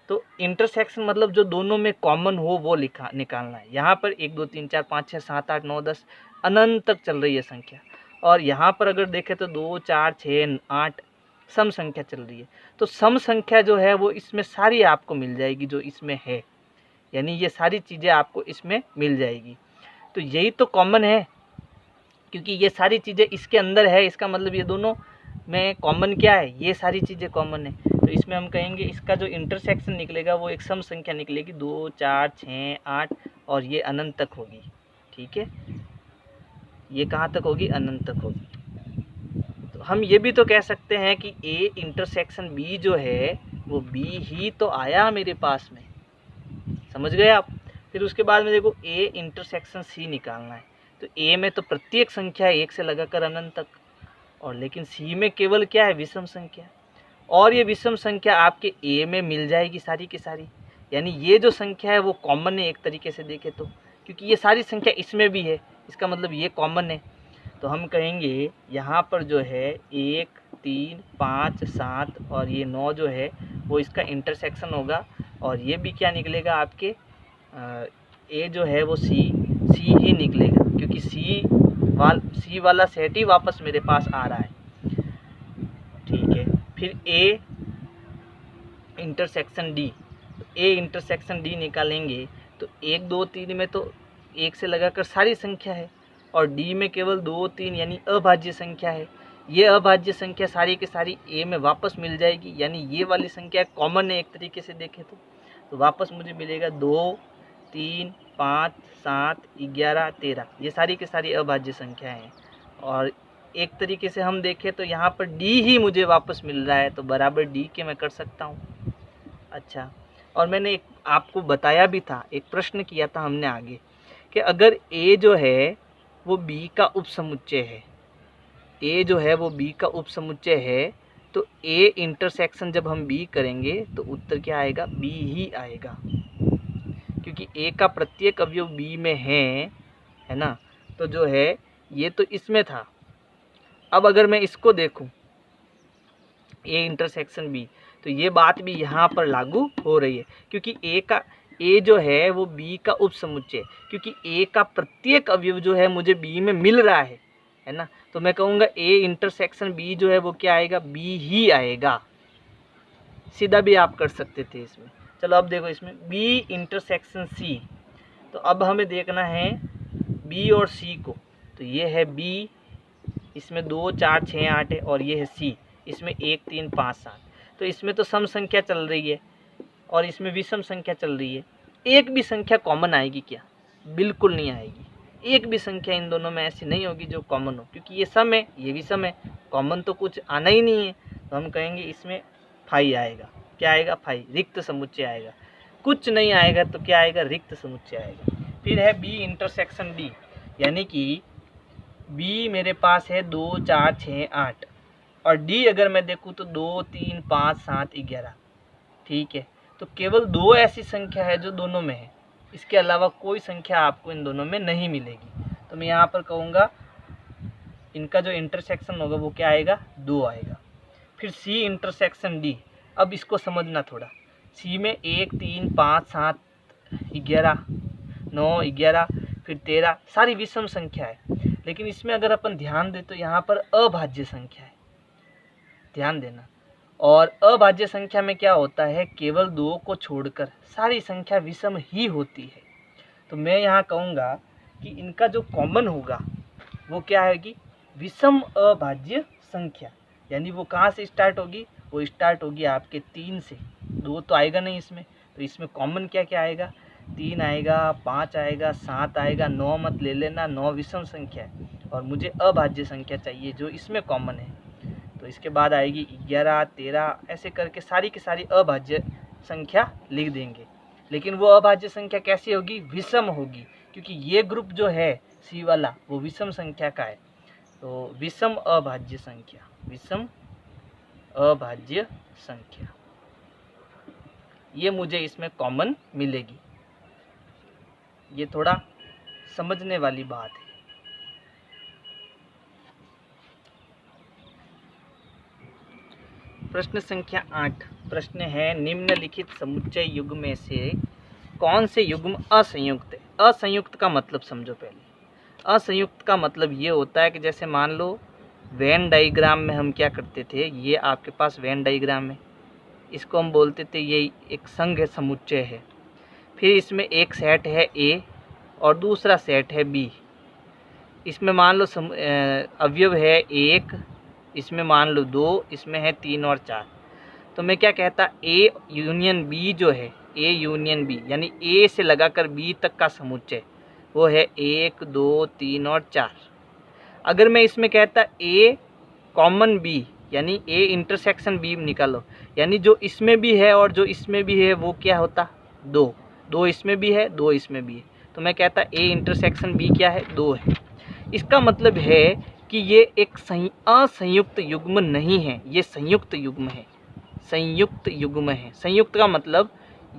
तो इंटरसेक्शन मतलब जो दोनों में कॉमन हो वो निकालना है। यहाँ पर 1 2 3 4 5 6 7 8 9 10 अनंत तक चल रही है संख्या, और यहाँ पर अगर देखें तो 2 4 6 8 सम संख्या चल रही है। तो सम संख्या जो है वो इसमें सारी आपको मिल जाएगी जो इसमें है, यानी ये सारी चीज़ें आपको इसमें मिल जाएगी। तो यही तो कॉमन है, क्योंकि ये सारी चीज़ें इसके अंदर है, इसका मतलब ये दोनों में कॉमन क्या है? ये सारी चीज़ें कॉमन है। तो इसमें हम कहेंगे इसका जो इंटरसेक्शन निकलेगा वो एक सम संख्या निकलेगी, 2 4 6 8, और ये अनंत तक होगी। ठीक है, ये कहाँ तक होगी? अनंत तक होगी। तो हम ये भी तो कह सकते हैं कि ए इंटरसेक्शन बी जो है वो बी ही तो आया मेरे पास में, समझ गए आप? फिर उसके बाद में देखो ए इंटरसेक्शन सी निकालना है। तो ए में तो प्रत्येक संख्या है 1 से लगाकर अनंत तक, और लेकिन सी में केवल क्या है? विषम संख्या। और ये विषम संख्या आपके ए में मिल जाएगी सारी की सारी, यानी ये जो संख्या है वो कॉमन है एक तरीके से देखें तो, क्योंकि ये सारी संख्या इसमें भी है, इसका मतलब ये कॉमन है। तो हम कहेंगे यहाँ पर जो है 1 3 5 7 और ये 9 जो है वो इसका इंटरसेक्शन होगा, और ये भी क्या निकलेगा आपके ए जो है वो सी ही निकलेगा, क्योंकि सी वाला सेट ही वापस मेरे पास आ रहा है। ठीक है, फिर A intersection D, A intersection D निकालेंगे तो 1 2 3 में तो 1 से लगाकर सारी संख्या है, और डी में केवल 2 3 यानी अभाज्य संख्या है। ये अभाज्य संख्या सारी की सारी ए में वापस मिल जाएगी, यानी ये वाली संख्या कॉमन है एक तरीके से देखें तो वापस मुझे मिलेगा 2 3 5 7 11 13, ये सारी की सारी अभाज्य संख्याएं हैं। और एक तरीके से हम देखें तो यहाँ पर डी ही मुझे वापस मिल रहा है, तो बराबर डी के मैं कर सकता हूँ। अच्छा, और मैंने एक आपको बताया भी था, एक प्रश्न किया था हमने आगे, कि अगर ए जो है वो बी का उपसमुच्चय है, ए जो है वो बी का उपसमुच्चय है, तो ए इंटरसेक्शन जब हम बी करेंगे तो उत्तर क्या आएगा? बी ही आएगा, क्योंकि ए का प्रत्येक अवयव बी में है ना। तो जो है ये तो इसमें था। अब अगर मैं इसको देखूं ए इंटरसेक्शन बी, तो ये बात भी यहाँ पर लागू हो रही है, क्योंकि ए जो है वो बी का उपसमुच्चय, क्योंकि ए का प्रत्येक अवयव जो है मुझे बी में मिल रहा है ना। तो मैं कहूँगा ए इंटरसेक्शन बी जो है वो क्या आएगा? बी ही आएगा। सीधा भी आप कर सकते थे इसमें। चलो अब देखो इसमें बी इंटरसेक्शन सी, तो अब हमें देखना है बी और सी को। तो ये है बी, इसमें 2 4 6 8 है, और ये है सी, इसमें 1 3 5 7। तो इसमें तो सम संख्या चल रही है और इसमें विषम संख्या चल रही है। एक भी संख्या कॉमन आएगी क्या? बिल्कुल नहीं आएगी। एक भी संख्या इन दोनों में ऐसी नहीं होगी जो कॉमन हो, क्योंकि ये सम है ये भी सम है, कॉमन तो कुछ आना ही नहीं है। तो हम कहेंगे इसमें फाई आएगा। क्या आएगा? फाई, रिक्त समुच्चय आएगा। कुछ नहीं आएगा तो क्या आएगा? रिक्त समुच्चय आएगा। फिर है बी इंटरसेक्शन डी, यानी कि बी मेरे पास है 2 4 6 8, और डी अगर मैं देखूँ तो 2 3 5 7 11। ठीक है, तो केवल 2 ऐसी संख्या है जो दोनों में है, इसके अलावा कोई संख्या आपको इन दोनों में नहीं मिलेगी। तो मैं यहाँ पर कहूँगा इनका जो इंटरसेक्शन होगा वो क्या आएगा? 2 आएगा। फिर सी इंटरसेक्शन डी, अब इसको समझना थोड़ा। सी में 1 3 5 7 11 9 11 फिर 13 सारी विषम संख्या है, लेकिन इसमें अगर अपन ध्यान दें तो यहाँ पर अभाज्य संख्या है, ध्यान देना। और अभाज्य संख्या में क्या होता है? केवल 2 को छोड़कर सारी संख्या विषम ही होती है। तो मैं यहाँ कहूँगा कि इनका जो कॉमन होगा वो क्या है? विषम अभाज्य संख्या, यानी वो कहाँ से स्टार्ट होगी? वो स्टार्ट होगी आपके 3 से। 2 तो आएगा नहीं इसमें, तो इसमें कॉमन क्या क्या आएगा? 3 आएगा, 5 आएगा, 7 आएगा, 9 मत ले लेना, 9 विषम संख्या है और मुझे अभाज्य संख्या चाहिए जो इसमें कॉमन है। तो इसके बाद आएगी 11, 13, ऐसे करके सारी की सारी अभाज्य संख्या लिख देंगे। लेकिन वो अभाज्य संख्या कैसी होगी? विषम होगी, क्योंकि ये ग्रुप जो है सी वाला वो विषम संख्या का है। तो विषम अभाज्य संख्या, विषम अभाज्य संख्या, ये मुझे इसमें कॉमन मिलेगी। ये थोड़ा समझने वाली बात है। प्रश्न संख्या 8 प्रश्न है, निम्नलिखित समुच्चय युग्म में से कौन से युग्म असंयुक्त है? असंयुक्त का मतलब समझो पहले। असंयुक्त का मतलब ये होता है कि जैसे मान लो वेन डायग्राम में हम क्या करते थे, ये आपके पास वेन डायग्राम है, इसको हम बोलते थे ये एक संघ समुच्चय है। फिर इसमें एक सेट है ए और दूसरा सेट है बी। इसमें मान लो अवयव है 1, इसमें मान लो 2, इसमें है 3 और 4। तो मैं क्या कहता, ए यूनियन बी जो है, ए यूनियन बी यानी ए से लगाकर बी तक का समुच्चय वो है 1, 2, 3 और 4। अगर मैं इसमें कहता ए कॉमन बी यानी ए इंटरसेक्शन बी निकालो, यानी जो इसमें भी है और जो इसमें भी है वो क्या होता, 2। 2 इसमें भी है, 2 इसमें भी है, तो मैं कहता ए इंटरसेक्शन बी क्या है, 2 है। इसका मतलब है कि ये एक असंयुक्त युग्म नहीं है, ये संयुक्त युग्म है, संयुक्त युग्म है। संयुक्त का मतलब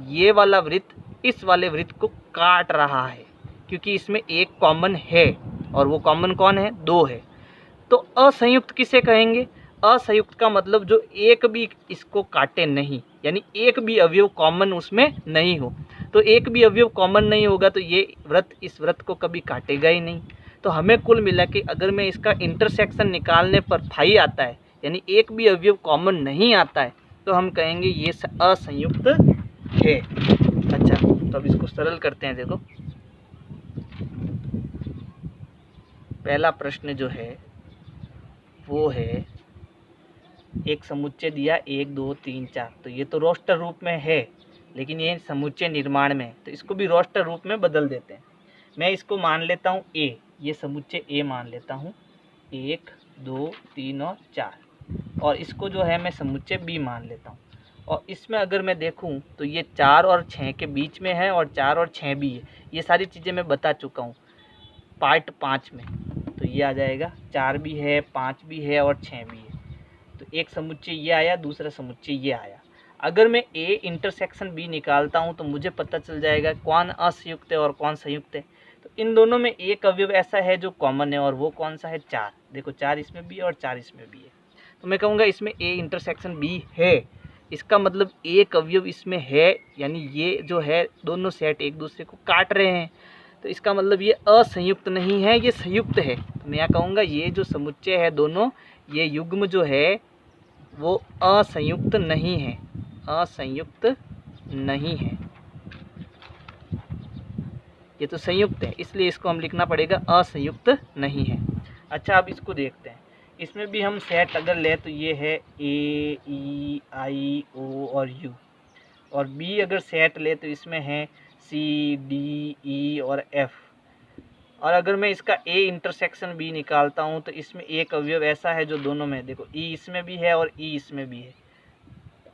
ये वाला वृत्त इस वाले वृत्त को काट रहा है, क्योंकि इसमें एक कॉमन है और वो कॉमन कौन है, 2 है। तो असंयुक्त किसे कहेंगे? असंयुक्त का मतलब जो एक भी इसको काटे नहीं, यानी एक भी अवयव कॉमन उसमें नहीं हो। तो एक भी अवयव कॉमन नहीं होगा तो ये वृत्त इस वृत्त को कभी काटेगा ही नहीं। तो हमें कुल मिला के अगर मैं इसका इंटरसेक्शन निकालने पर फाई आता है, यानी एक भी अवयव कॉमन नहीं आता है, तो हम कहेंगे ये असंयुक्त है। अच्छा, तो अब इसको सरल करते हैं। देखो पहला प्रश्न जो है वो है, एक समुच्चय दिया 1, 2, 3, 4। तो ये तो रोस्टर रूप में है, लेकिन ये समुच्चय निर्माण में है, तो इसको भी रोस्टर रूप में बदल देते हैं। मैं इसको मान लेता हूँ ए, ये समुच्चय ए मान लेता हूँ, 1, 2, 3 और 4। और इसको जो है मैं समुच्चय बी मान लेता हूँ। और इसमें अगर मैं देखूँ तो ये 4 और 6 के बीच में है और 4 और 6 भी है। ये सारी चीज़ें मैं बता चुका हूँ पार्ट 5 में। तो ये आ जाएगा 4 भी है, 5 भी है और 6 भी है। तो एक समुच्चय ये आया, दूसरा समुच्चय ये आया। अगर मैं ए इंटरसेक्शन बी निकालता हूँ तो मुझे पता चल जाएगा कौन असंयुक्त है और कौन संयुक्त है। तो इन दोनों में एक अवयव ऐसा है जो कॉमन है, और वो कौन सा है, 4। देखो 4 इसमें भी है और 4 इसमें भी है। तो मैं कहूँगा इसमें ए इंटरसेक्शन बी है। इसका मतलब एक अवयव इसमें है, यानी ये जो है दोनों सेट एक दूसरे को काट रहे हैं। तो इसका मतलब ये असंयुक्त नहीं है, ये संयुक्त है। तो मैं यहाँ कहूँगा ये जो समुच्चय है दोनों, ये युग्म जो है वो असंयुक्त नहीं है, असंयुक्त नहीं है। ये तो संयुक्त है, इसलिए इसको हम लिखना पड़ेगा असंयुक्त नहीं है। अच्छा, अब इसको देखते हैं। इसमें भी हम सेट अगर ले तो ये है ए, ई, आई, ओ और यू। और बी अगर सेट ले तो इसमें है सी, डी, ई और एफ। और अगर मैं इसका ए इंटरसेक्शन बी निकालता हूँ तो इसमें एक अवयव ऐसा है जो दोनों में, देखो ई इसमें भी है और ई इसमें भी है।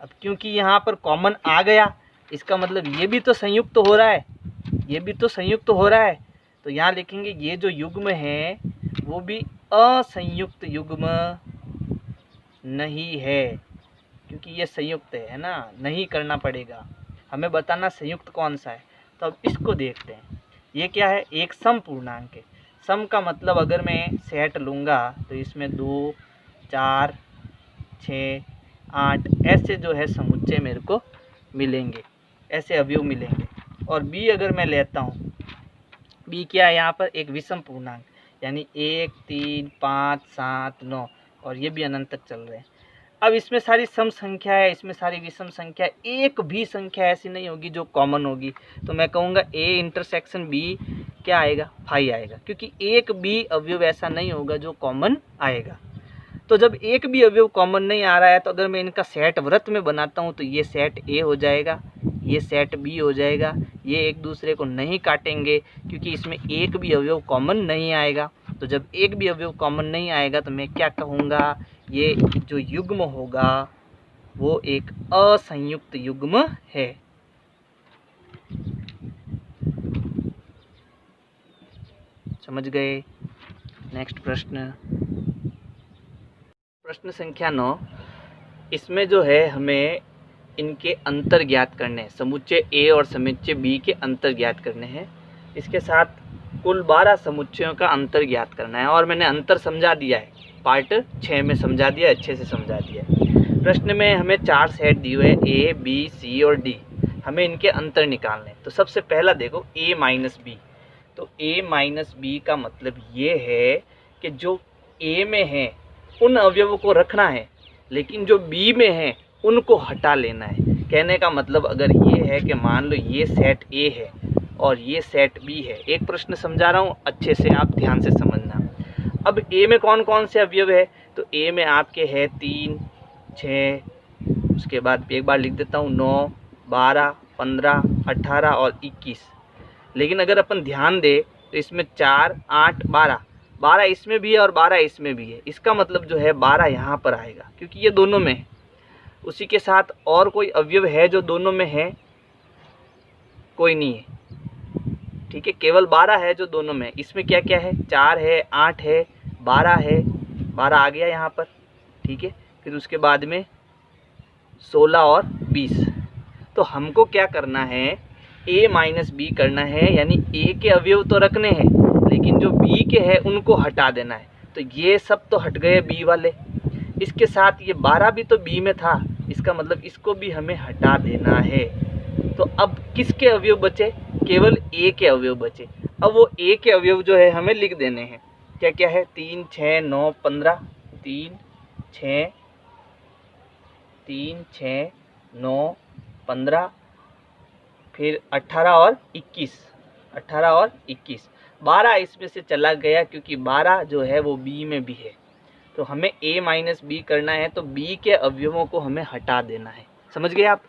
अब क्योंकि यहाँ पर कॉमन आ गया, इसका मतलब ये भी तो संयुक्त हो रहा है, ये भी तो संयुक्त हो रहा है। तो यहाँ लिखेंगे ये जो युग्म है वो भी असंयुक्त युग्म नहीं है, क्योंकि ये संयुक्त है ना, नहीं करना पड़ेगा हमें बताना संयुक्त कौन सा है। तो अब इसको देखते हैं। ये क्या है, एक सम पूर्णांक है। सम का मतलब अगर मैं सेट लूँगा तो इसमें 2, 4, 6, 8 ऐसे जो है समुच्चय मेरे को मिलेंगे, ऐसे अवयव मिलेंगे। और बी अगर मैं लेता हूँ, बी क्या है यहाँ पर, एक विषम पूर्णांक, यानी 1, 3, 5, 7, 9 और ये भी अनंत तक चल रहे हैं। अब इसमें सारी सम संख्या है, इसमें सारी विषम संख्या है, एक भी संख्या ऐसी नहीं होगी जो कॉमन होगी। तो मैं कहूँगा ए इंटरसेक्शन बी क्या आएगा, फाई आएगा, क्योंकि एक भी अवयव ऐसा नहीं होगा जो कॉमन आएगा। तो जब एक भी अवयव कॉमन नहीं आ रहा है, तो अगर मैं इनका सेट वृत्त में बनाता हूँ तो ये सेट ए हो जाएगा, ये सेट बी हो जाएगा। ये एक दूसरे को नहीं काटेंगे क्योंकि इसमें एक भी अवयव कॉमन नहीं आएगा। तो जब एक भी अवयव कॉमन नहीं आएगा तो मैं क्या कहूँगा, ये जो युग्म होगा वो एक असंयुक्त युग्म है। समझ गए। नेक्स्ट प्रश्न, प्रश्न संख्या 9। इसमें जो है हमें इनके अंतर ज्ञात करने हैं, समुच्चय ए और समुच्चय बी के अंतर ज्ञात करने हैं। इसके साथ कुल 12 समुच्चयों का अंतर ज्ञात करना है और मैंने अंतर समझा दिया है, पार्ट 6 में समझा दिया, अच्छे से समझा दिया है। प्रश्न में हमें 4 सेट दिए हुए ए, बी, सी और डी, हमें इनके अंतर निकालने हैं। तो सबसे पहला देखो a माइनस बी, तो a माइनस बी का मतलब ये है कि जो a में है उन अवयवों को रखना है, लेकिन जो b में है उनको हटा लेना है। कहने का मतलब अगर ये है कि मान लो ये सेट A है और ये सेट B है, एक प्रश्न समझा रहा हूँ, अच्छे से आप ध्यान से समझना। अब A में कौन कौन से अवयव है, तो A में आपके है 3, 6, उसके बाद एक बार लिख देता हूँ 9, 12, 15, 18 और 21। लेकिन अगर अपन ध्यान दे तो इसमें 4, 8, 12 इसमें भी है और 12 इसमें भी है। इसका मतलब जो है 12 यहाँ पर आएगा क्योंकि ये दोनों में है। उसी के साथ और कोई अवयव है जो दोनों में है, कोई नहीं है, ठीक है, केवल 12 है जो दोनों में है। इसमें क्या क्या है, 4 है, 8 है, 12 है, 12 आ गया यहाँ पर, ठीक है। फिर उसके बाद में 16 और 20। तो हमको क्या करना है, a माइनस बी करना है, यानी a के अवयव तो रखने हैं लेकिन जो b के हैं उनको हटा देना है। तो ये सब तो हट गए b वाले, इसके साथ ये 12 भी तो b में था, इसका मतलब इसको भी हमें हटा देना है। तो अब किसके अवयव बचे, केवल a के अवयव बचे। अब वो a के अवयव जो है हमें लिख देने हैं, क्या क्या है, 3, 6, 9, 15, 3, 6, 9, 15, फिर 18 और 21, 12 इसमें से चला गया क्योंकि 12 जो है वो b में भी है। तो हमें a माइनस बी करना है, तो b के अवयवों को हमें हटा देना है। समझ गए आप।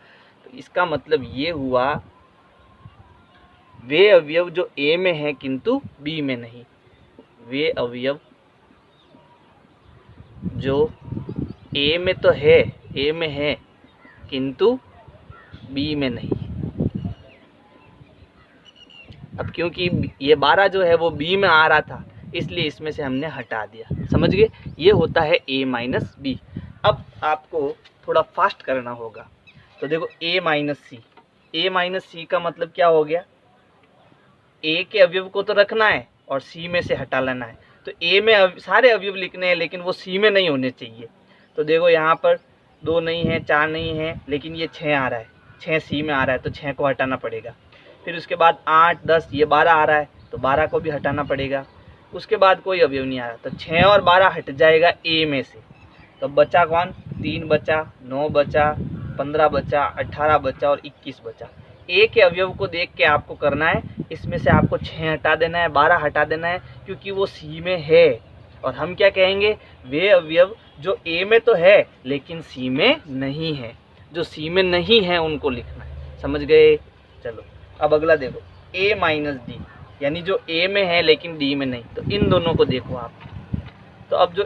तो इसका मतलब ये हुआ वे अवयव जो a में है किंतु b में नहीं, वे अवयव जो a में तो है, a में है किंतु b में नहीं। अब क्योंकि ये 12 जो है वो b में आ रहा था इसलिए इसमें से हमने हटा दिया। समझ गए, ये होता है a माइनस बी। अब आपको थोड़ा फास्ट करना होगा। तो देखो a minus c, a minus c का मतलब क्या हो गया, a के अवयव को तो रखना है और c में से हटा लेना है। तो a में सारे अवयव लिखने हैं लेकिन वो c में नहीं होने चाहिए। तो देखो यहाँ पर 2 नहीं है, 4 नहीं है, लेकिन ये 6 आ रहा है, 6 c में आ रहा है तो 6 को हटाना पड़ेगा। फिर उसके बाद 8, 10, ये 12 आ रहा है तो 12 को भी हटाना पड़ेगा। उसके बाद कोई अवयव नहीं आ रहा तो 6 और 12 हट जाएगा a में से। तो बचा कौन, 3 बचा, 9 बचा, 15 बचा, 18 बचा और 21 बचा। a के अवयव को देख के आपको करना है, इसमें से आपको 6 हटा देना है, 12 हटा देना है क्योंकि वो c में है। और हम क्या कहेंगे, वे अवयव जो a में तो है लेकिन c में नहीं है, जो c में नहीं है उनको लिखना है। समझ गए। चलो अब अगला देखो a माइनस डी, यानी जो a में है लेकिन d में नहीं। तो इन दोनों को देखो आप। तो अब जो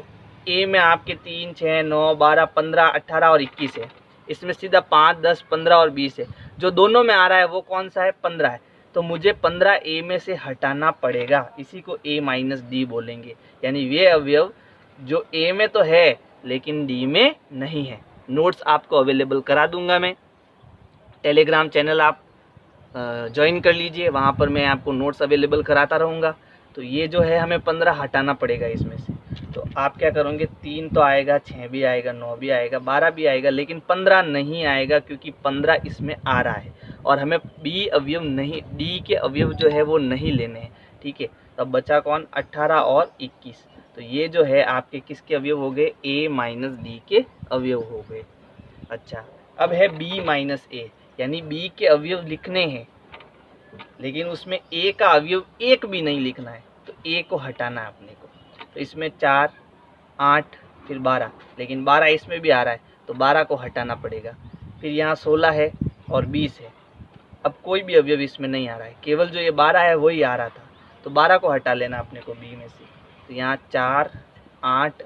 a में आपके 3, 6, 9, 12, 15, 18 और 21 है, इसमें सीधा 5, 10, 15 और 20 है। जो दोनों में आ रहा है वो कौन सा है, 15 है। तो मुझे 15 a में से हटाना पड़ेगा, इसी को a माइनस डी बोलेंगे। यानी वे अवयव जो a में तो है लेकिन d में नहीं है। नोट्स आपको अवेलेबल करा दूंगा मैं, टेलीग्राम चैनल आप ज्वाइन कर लीजिए, वहाँ पर मैं आपको नोट्स अवेलेबल कराता रहूँगा। तो ये जो है हमें 15 हटाना पड़ेगा इसमें से। तो आप क्या करोगे, 3 तो आएगा, 6 भी आएगा, 9 भी आएगा, 12 भी आएगा, लेकिन 15 नहीं आएगा क्योंकि 15 इसमें आ रहा है और हमें b अवयव नहीं, d के अवयव जो है वो नहीं लेने हैं। ठीक है, तो अब बचा कौन, 18 और 21। तो ये जो है आपके किसके अवयव हो गए, a माइनस डी के अवयव हो गए। अच्छा, अब है b माइनस ए, यानी b के अवयव लिखने हैं लेकिन उसमें a का अवयव एक भी नहीं लिखना है। तो a को हटाना है अपने को। तो इसमें 4, 8, फिर 12, लेकिन 12 इसमें भी आ रहा है तो 12 को हटाना पड़ेगा। फिर यहाँ 16 है और 20 है। अब कोई भी अवयव इसमें नहीं आ रहा है, केवल जो ये 12 है वही आ रहा था, तो 12 को हटा लेना अपने को b में से। तो यहाँ 4, 8,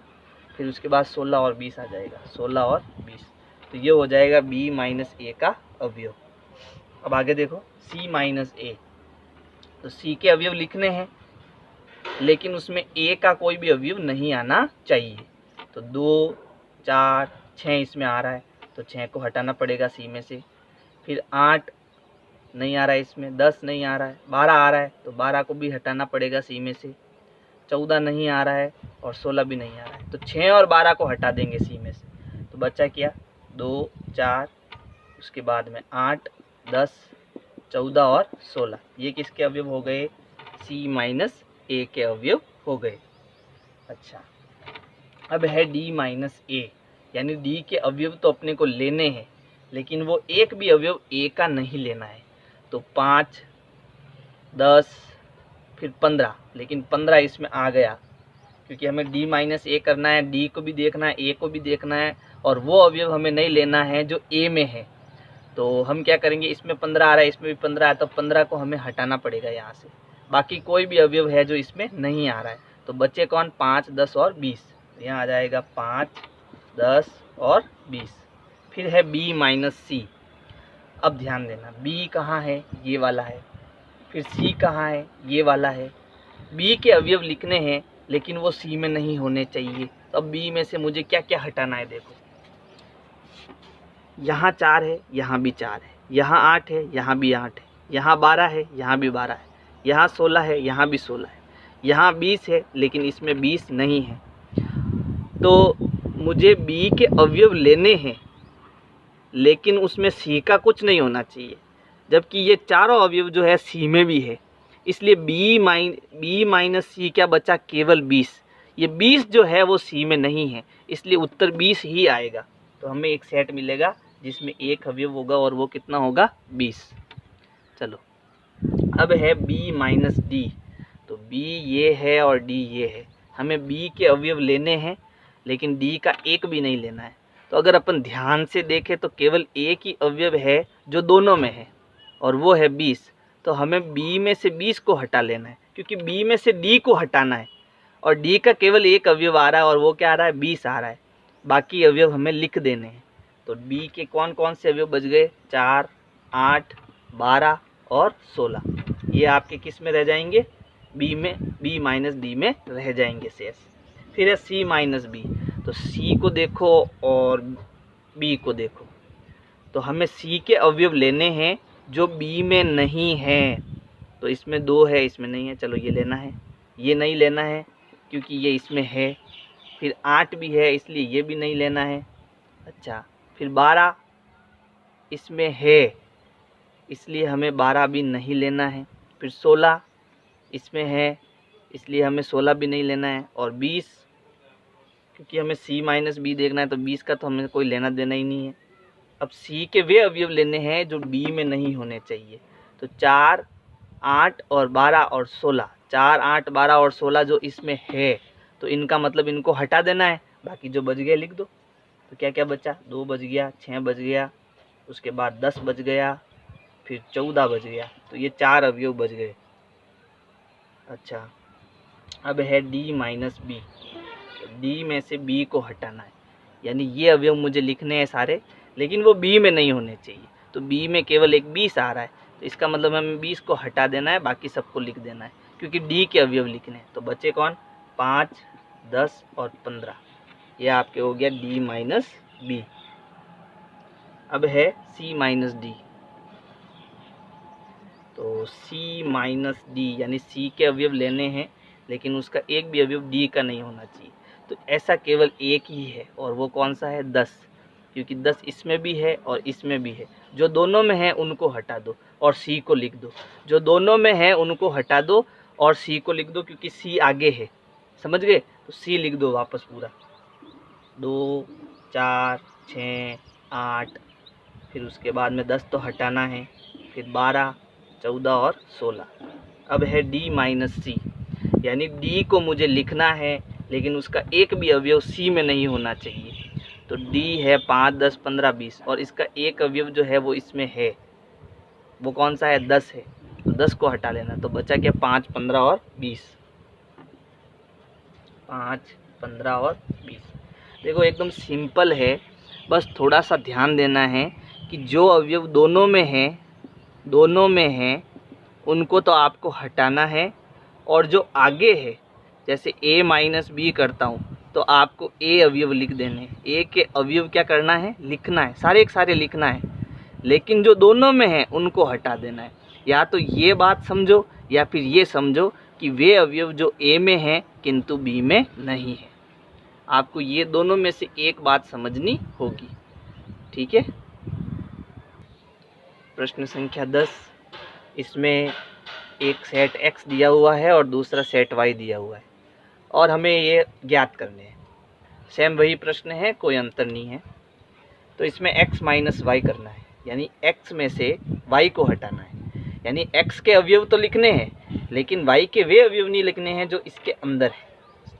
फिर उसके बाद 16 और 20 आ जाएगा, 16 और 20। तो ये हो जाएगा b माइनस ए का अवयव। अब आगे देखो c माइनस ए, तो c के अवयव लिखने हैं लेकिन उसमें a का कोई भी अवयव नहीं आना चाहिए। तो 2, 4, 6 इसमें आ रहा है तो 6 को हटाना पड़ेगा c में से। फिर 8 नहीं आ रहा है इसमें, 10 नहीं आ रहा है, 12 आ रहा है तो 12 को भी हटाना पड़ेगा c में से। 14 नहीं आ रहा है और 16 भी नहीं आ रहा है, तो 6 और 12 को हटा देंगे c में से। तो बचा क्या, 2, 4, उसके बाद में 8, 10, 14 और 16। ये किसके अवयव हो गए, c माइनस ए के अवयव हो गए। अच्छा, अब है d माइनस ए, यानी d के अवयव तो अपने को लेने हैं लेकिन वो एक भी अवयव a का नहीं लेना है। तो 5, 10, फिर 15, लेकिन 15 इसमें आ गया क्योंकि हमें d माइनस ए करना है, d को भी देखना है, a को भी देखना है, और वो अवयव हमें नहीं लेना है जो a में है। तो हम क्या करेंगे, इसमें 15 आ रहा है, इसमें भी 15 है, तो 15 को हमें हटाना पड़ेगा यहाँ से। बाकी कोई भी अवयव है जो इसमें नहीं आ रहा है, तो बच्चे कौन, 5, 10 और 20। तो यहाँ आ जाएगा 5, 10 और 20। फिर है b माइनस सी। अब ध्यान देना, b कहाँ है, ये वाला है, फिर c कहाँ है, ये वाला है। b के अवयव लिखने हैं लेकिन वो c में नहीं होने चाहिए। तो अब b में से मुझे क्या क्या हटाना है, देखो यहाँ 4 है, यहाँ भी 4 है, यहाँ 8 है, यहाँ भी 8 है, यहाँ 12 है, यहाँ भी 12 है, यहाँ 16 है, यहाँ भी 16 है, यहाँ 20 है लेकिन इसमें 20 नहीं है। तो मुझे b के अवयव लेने हैं लेकिन उसमें c का कुछ नहीं होना चाहिए, जबकि ये चारों अवयव जो है c में भी है। इसलिए b माइनस सी क्या बचा, केवल 20। ये 20 जो है वो c में नहीं है, इसलिए उत्तर 20 ही आएगा। तो हमें एक सेट मिलेगा जिसमें एक अवयव होगा और वो कितना होगा, 20। चलो अब है b माइनस डी। तो b ये है और d ये है, हमें b के अवयव लेने हैं लेकिन d का एक भी नहीं लेना है। तो अगर अपन ध्यान से देखें तो केवल एक ही अवयव है जो दोनों में है और वो है 20। तो हमें b में से 20 को हटा लेना है क्योंकि b में से d को हटाना है और d का केवल एक अवयव आ रहा है और वो क्या आ रहा है, 20 आ रहा है। बाकी अवयव हमें लिख देने हैं। तो d के कौन कौन से अवयव बच गए, 4, 8, 12 और 16। ये आपके किस में रह जाएंगे, b में, b माइनस डी में रह जाएंगे शेष। फिर है c माइनस बी। तो c को देखो और b को देखो, तो हमें c के अवयव लेने हैं जो b में नहीं है। तो इसमें 2 है, इसमें नहीं है, चलो ये लेना है। ये नहीं लेना है क्योंकि ये इसमें है। फिर 8 भी है इसलिए ये भी नहीं लेना है। अच्छा, फिर 12 इसमें है इसलिए हमें 12 भी नहीं लेना है। फिर 16 इसमें है इसलिए हमें 16 भी नहीं लेना है। और 20 क्योंकि हमें c माइनस बी देखना है तो 20 का तो हमें कोई लेना देना ही नहीं है। अब c के वे अवयव लेने हैं जो b में नहीं होने चाहिए। तो 4, 8 और 12 और 16, 4, 8, 12 और 16 जो इसमें है तो इनका मतलब इनको हटा देना है, बाकी जो बच गए लिख दो। तो क्या क्या बचा, 2 बच गया, 6 बच गया, उसके बाद 10 बच गया, फिर 14 बच गया। तो ये 4 अवयव बच गए। अच्छा, अब है d माइनस बी। d में से b को हटाना है, यानी ये अवयव मुझे लिखने हैं सारे लेकिन वो b में नहीं होने चाहिए। तो b में केवल एक 20 आ रहा है तो इसका मतलब हमें 20 को हटा देना है, बाकी सबको लिख देना है क्योंकि d के अवयव लिखने हैं। तो बचे कौन, 5, 10 और 15। ये आपके हो गया d माइनस बी। अब है c माइनस डी। तो c माइनस डी यानी c के अवयव लेने हैं लेकिन उसका एक भी अवयव d का नहीं होना चाहिए। तो ऐसा केवल एक ही है और वो कौन सा है, 10, क्योंकि 10 इसमें भी है और इसमें भी है। जो दोनों में है उनको हटा दो और c को लिख दो। जो दोनों में है उनको हटा दो और c को लिख दो क्योंकि c आगे है, समझ गए। तो c लिख दो वापस पूरा, 2, 4, 6, 8, फिर उसके बाद में 10 तो हटाना है, फिर 12, 14 और 16। अब है d माइनस सी, यानी d को मुझे लिखना है लेकिन उसका एक भी अवयव c में नहीं होना चाहिए। तो d है 5, 10, 15, 20 और इसका एक अवयव जो है वो इसमें है, वो कौन सा है, 10 है। तो 10 को हटा लेना, तो बचा क्या, 5, 15 और 20। 5, 15 और 20। देखो एकदम सिंपल है, बस थोड़ा सा ध्यान देना है कि जो अवयव दोनों में है उनको तो आपको हटाना है, और जो आगे है जैसे a माइनस बी करता हूँ तो आपको a अवयव लिख देने हैं। a के अवयव क्या करना है, लिखना है, सारे के सारे लिखना है, लेकिन जो दोनों में है उनको हटा देना है। या तो ये बात समझो या फिर ये समझो कि वे अवयव जो a में हैं किंतु b में नहीं है। आपको ये दोनों में से एक बात समझनी होगी, ठीक है। प्रश्न संख्या 10, इसमें एक सेट x दिया हुआ है और दूसरा सेट y दिया हुआ है और हमें ये ज्ञात करने हैं। सेम वही प्रश्न है, कोई अंतर नहीं है। तो इसमें x माइनस वाई करना है, यानी x में से y को हटाना है। यानी x के अवयव तो लिखने हैं लेकिन y के वे अवयव नहीं लिखने हैं जो इसके अंदर है,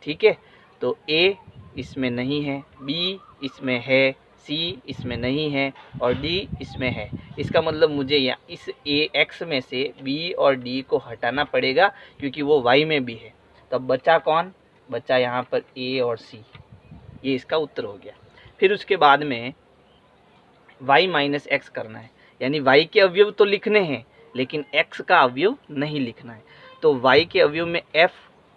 ठीक है। तो a इसमें नहीं है, b इसमें है, c इसमें नहीं है और d इसमें है। इसका मतलब मुझे इस x में से b और d को हटाना पड़ेगा क्योंकि वो y में भी है। तो अब बचा कौन, बचा यहाँ पर a और c, ये इसका उत्तर हो गया। फिर उसके बाद में y माइनस एक्स करना है, यानी y के अवयव तो लिखने हैं लेकिन x का अवयव नहीं लिखना है। तो y के अवयव में f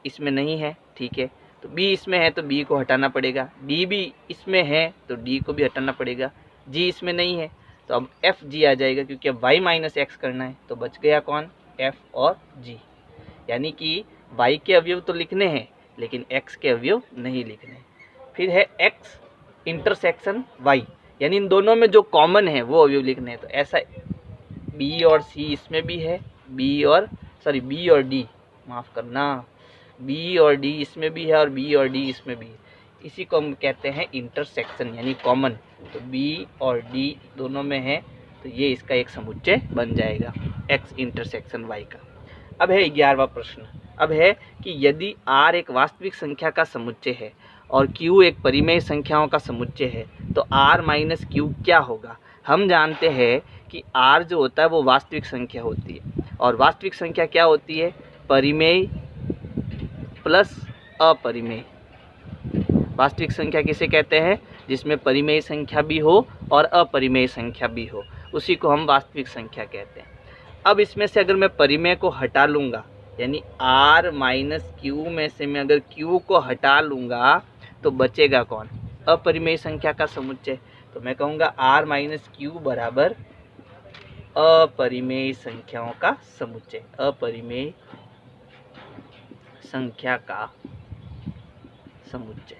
इसमें नहीं है, ठीक है, तो b इसमें है तो b को हटाना पड़ेगा, d भी इसमें है तो d को भी हटाना पड़ेगा, g इसमें नहीं है तो अब f g आ जाएगा क्योंकि अब y माइनस एक्स करना है। तो बच गया कौन, f और g, यानी कि y के अवयव तो लिखने हैं लेकिन x के अवयव नहीं लिखने हैं। फिर है x इंटरसेक्शन y, यानी इन दोनों में जो कॉमन है वो अवयव लिखने हैं। तो ऐसा b और c इसमें भी है, b और d, माफ़ करना, b और d इसमें भी है और b और d इसमें भी है। इसी को हम कहते हैं इंटरसेक्शन यानी कॉमन। तो b और d दोनों में है तो ये इसका एक समुच्चय बन जाएगा x इंटरसेक्शन y का। अब है 11वां प्रश्न। अब है कि यदि r एक वास्तविक संख्या का समुच्चय है और q एक परिमेय संख्याओं का समुच्चय है तो r माइनस q क्या होगा। हम जानते हैं कि r जो होता है वो वास्तविक संख्या होती है और वास्तविक संख्या क्या होती है, परिमेय प्लस अपरिमेय। वास्तविक संख्या किसे कहते हैं, जिसमें परिमेय संख्या भी हो और अपरिमेय संख्या भी हो, उसी को हम वास्तविक संख्या कहते हैं। अब इसमें से अगर मैं परिमेय को हटा लूँगा, यानी r माइनस क्यू में से मैं अगर q को हटा लूँगा तो बचेगा कौन, अपरिमेय संख्या का समुच्चय। तो मैं कहूँगा r माइनस क्यू बराबर अपरिमेय संख्याओं का समुच्चय, अपरिमेय संख्या का समुच्चय।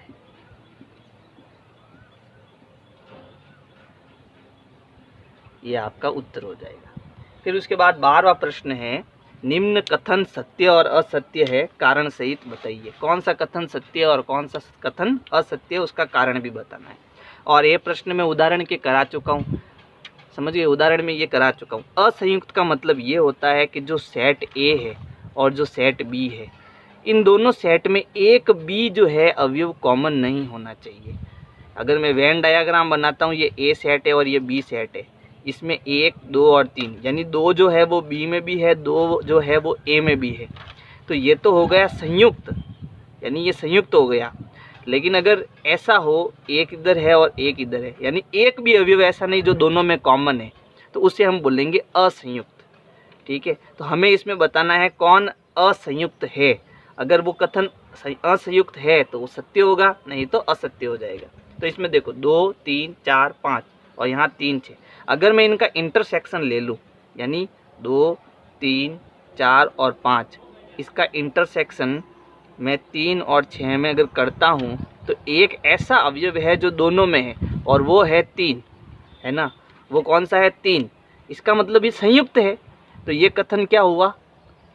ये आपका उत्तर हो जाएगा। फिर उसके बाद 12वां प्रश्न है, निम्न कथन सत्य और असत्य है, कारण सहित बताइए। कौन सा कथन सत्य और कौन सा कथन असत्य है उसका कारण भी बताना है। और ये प्रश्न मैं उदाहरण के करा चुका हूँ, समझिए, उदाहरण में ये करा चुका हूँ। असंयुक्त का मतलब ये होता है कि जो सेट ए है और जो सेट बी है, इन दोनों सेट में एक बी जो है अवयव कॉमन नहीं होना चाहिए। अगर मैं वेन डायग्राम बनाता हूँ, ये ए सेट है और ये बी सेट है, इसमें 1, 2 और 3, यानी 2 जो है वो बी में भी है, 2 जो है वो ए में भी है, तो ये तो हो गया संयुक्त, यानी ये संयुक्त हो गया। लेकिन अगर ऐसा हो, एक इधर है और एक इधर है, यानी एक भी अवयव ऐसा नहीं जो दोनों में कॉमन है, तो उसे हम बोलेंगे असंयुक्त, ठीक है। तो हमें इसमें बताना है कौन असंयुक्त है। अगर वो कथन असंयुक्त है तो वो सत्य होगा, नहीं तो असत्य हो जाएगा। तो इसमें देखो 2, 3, 4, 5 और यहाँ 3, 6, अगर मैं इनका इंटरसेक्शन ले लूँ, यानी 2, 3, 4 और 5, इसका इंटरसेक्शन मैं 3 और 6 में अगर करता हूँ तो एक ऐसा अवयव है जो दोनों में है और वो है 3, है ना। वो कौन सा है, 3। इसका मतलब ये संयुक्त है। तो ये कथन क्या हुआ,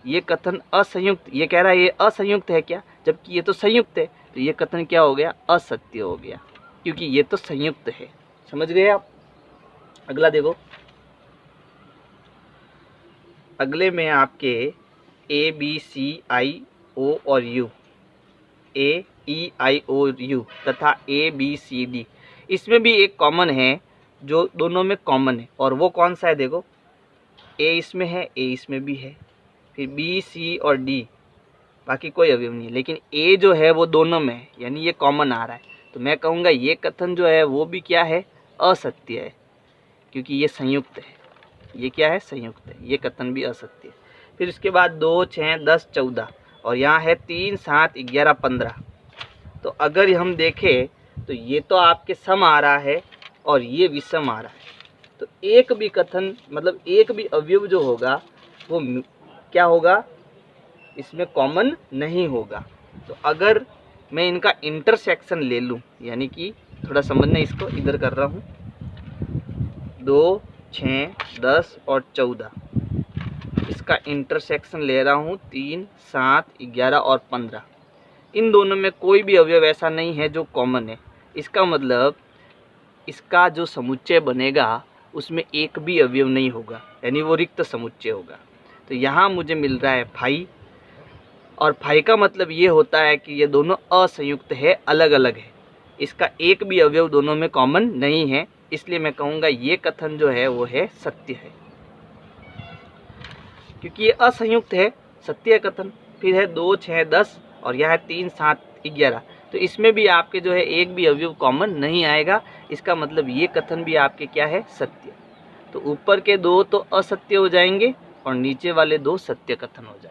ये कथन असंयुक्त, ये कह रहा है ये असंयुक्त है क्या, जबकि ये तो संयुक्त है। तो ये कथन क्या हो गया, असत्य हो गया, क्योंकि ये तो संयुक्त है। समझ गए आप। अगला देखो, अगले में आपके ए बी सी आई ओ और you, A E I O you तथा ए बी सी डी, इसमें भी एक कॉमन है जो दोनों में कॉमन है, और वो कौन सा है, देखो ए इसमें है, ए इसमें भी है, फिर बी सी और डी बाकी कोई अवयव नहीं है। लेकिन ए जो है वो दोनों में है, यानी ये कॉमन आ रहा है, तो मैं कहूँगा ये कथन जो है वो भी क्या है, असत्य है, क्योंकि ये संयुक्त है। ये क्या है, संयुक्त है, ये कथन भी असत्य है। फिर इसके बाद 2, 6, 10, 14 और यहाँ है 3, 7, 11, 15। तो अगर हम देखें तो ये तो आपके सम आ रहा है और ये विषम आ रहा है, तो एक भी कथन मतलब एक भी अवयव जो होगा वो क्या होगा, इसमें कॉमन नहीं होगा। तो अगर मैं इनका इंटरसेक्शन ले लूँ, यानी कि थोड़ा समझना, इसको इधर कर रहा हूँ, 2, 6, 10 और 14, इसका इंटरसेक्शन ले रहा हूँ 3, 7, 11 और 15। इन दोनों में कोई भी अवयव ऐसा नहीं है जो कॉमन है। इसका मतलब इसका जो समुच्चय बनेगा उसमें एक भी अवयव नहीं होगा, यानी वो रिक्त समुच्चय होगा। तो यहाँ मुझे मिल रहा है फाई, और फाई का मतलब ये होता है कि ये दोनों असंयुक्त है, अलग अलग है, इसका एक भी अवयव दोनों में कॉमन नहीं है, इसलिए मैं कहूँगा ये कथन जो है वो है सत्य है, क्योंकि ये असंयुक्त है, सत्य कथन। फिर है 2, 6, 10 और यह है 3, 7, 11। तो इसमें भी आपके जो है एक भी अवयव कॉमन नहीं आएगा, इसका मतलब ये कथन भी आपके क्या है, सत्य। तो ऊपर के 2 तो असत्य हो जाएंगे और नीचे वाले 2 सत्य कथन हो जाएंगे।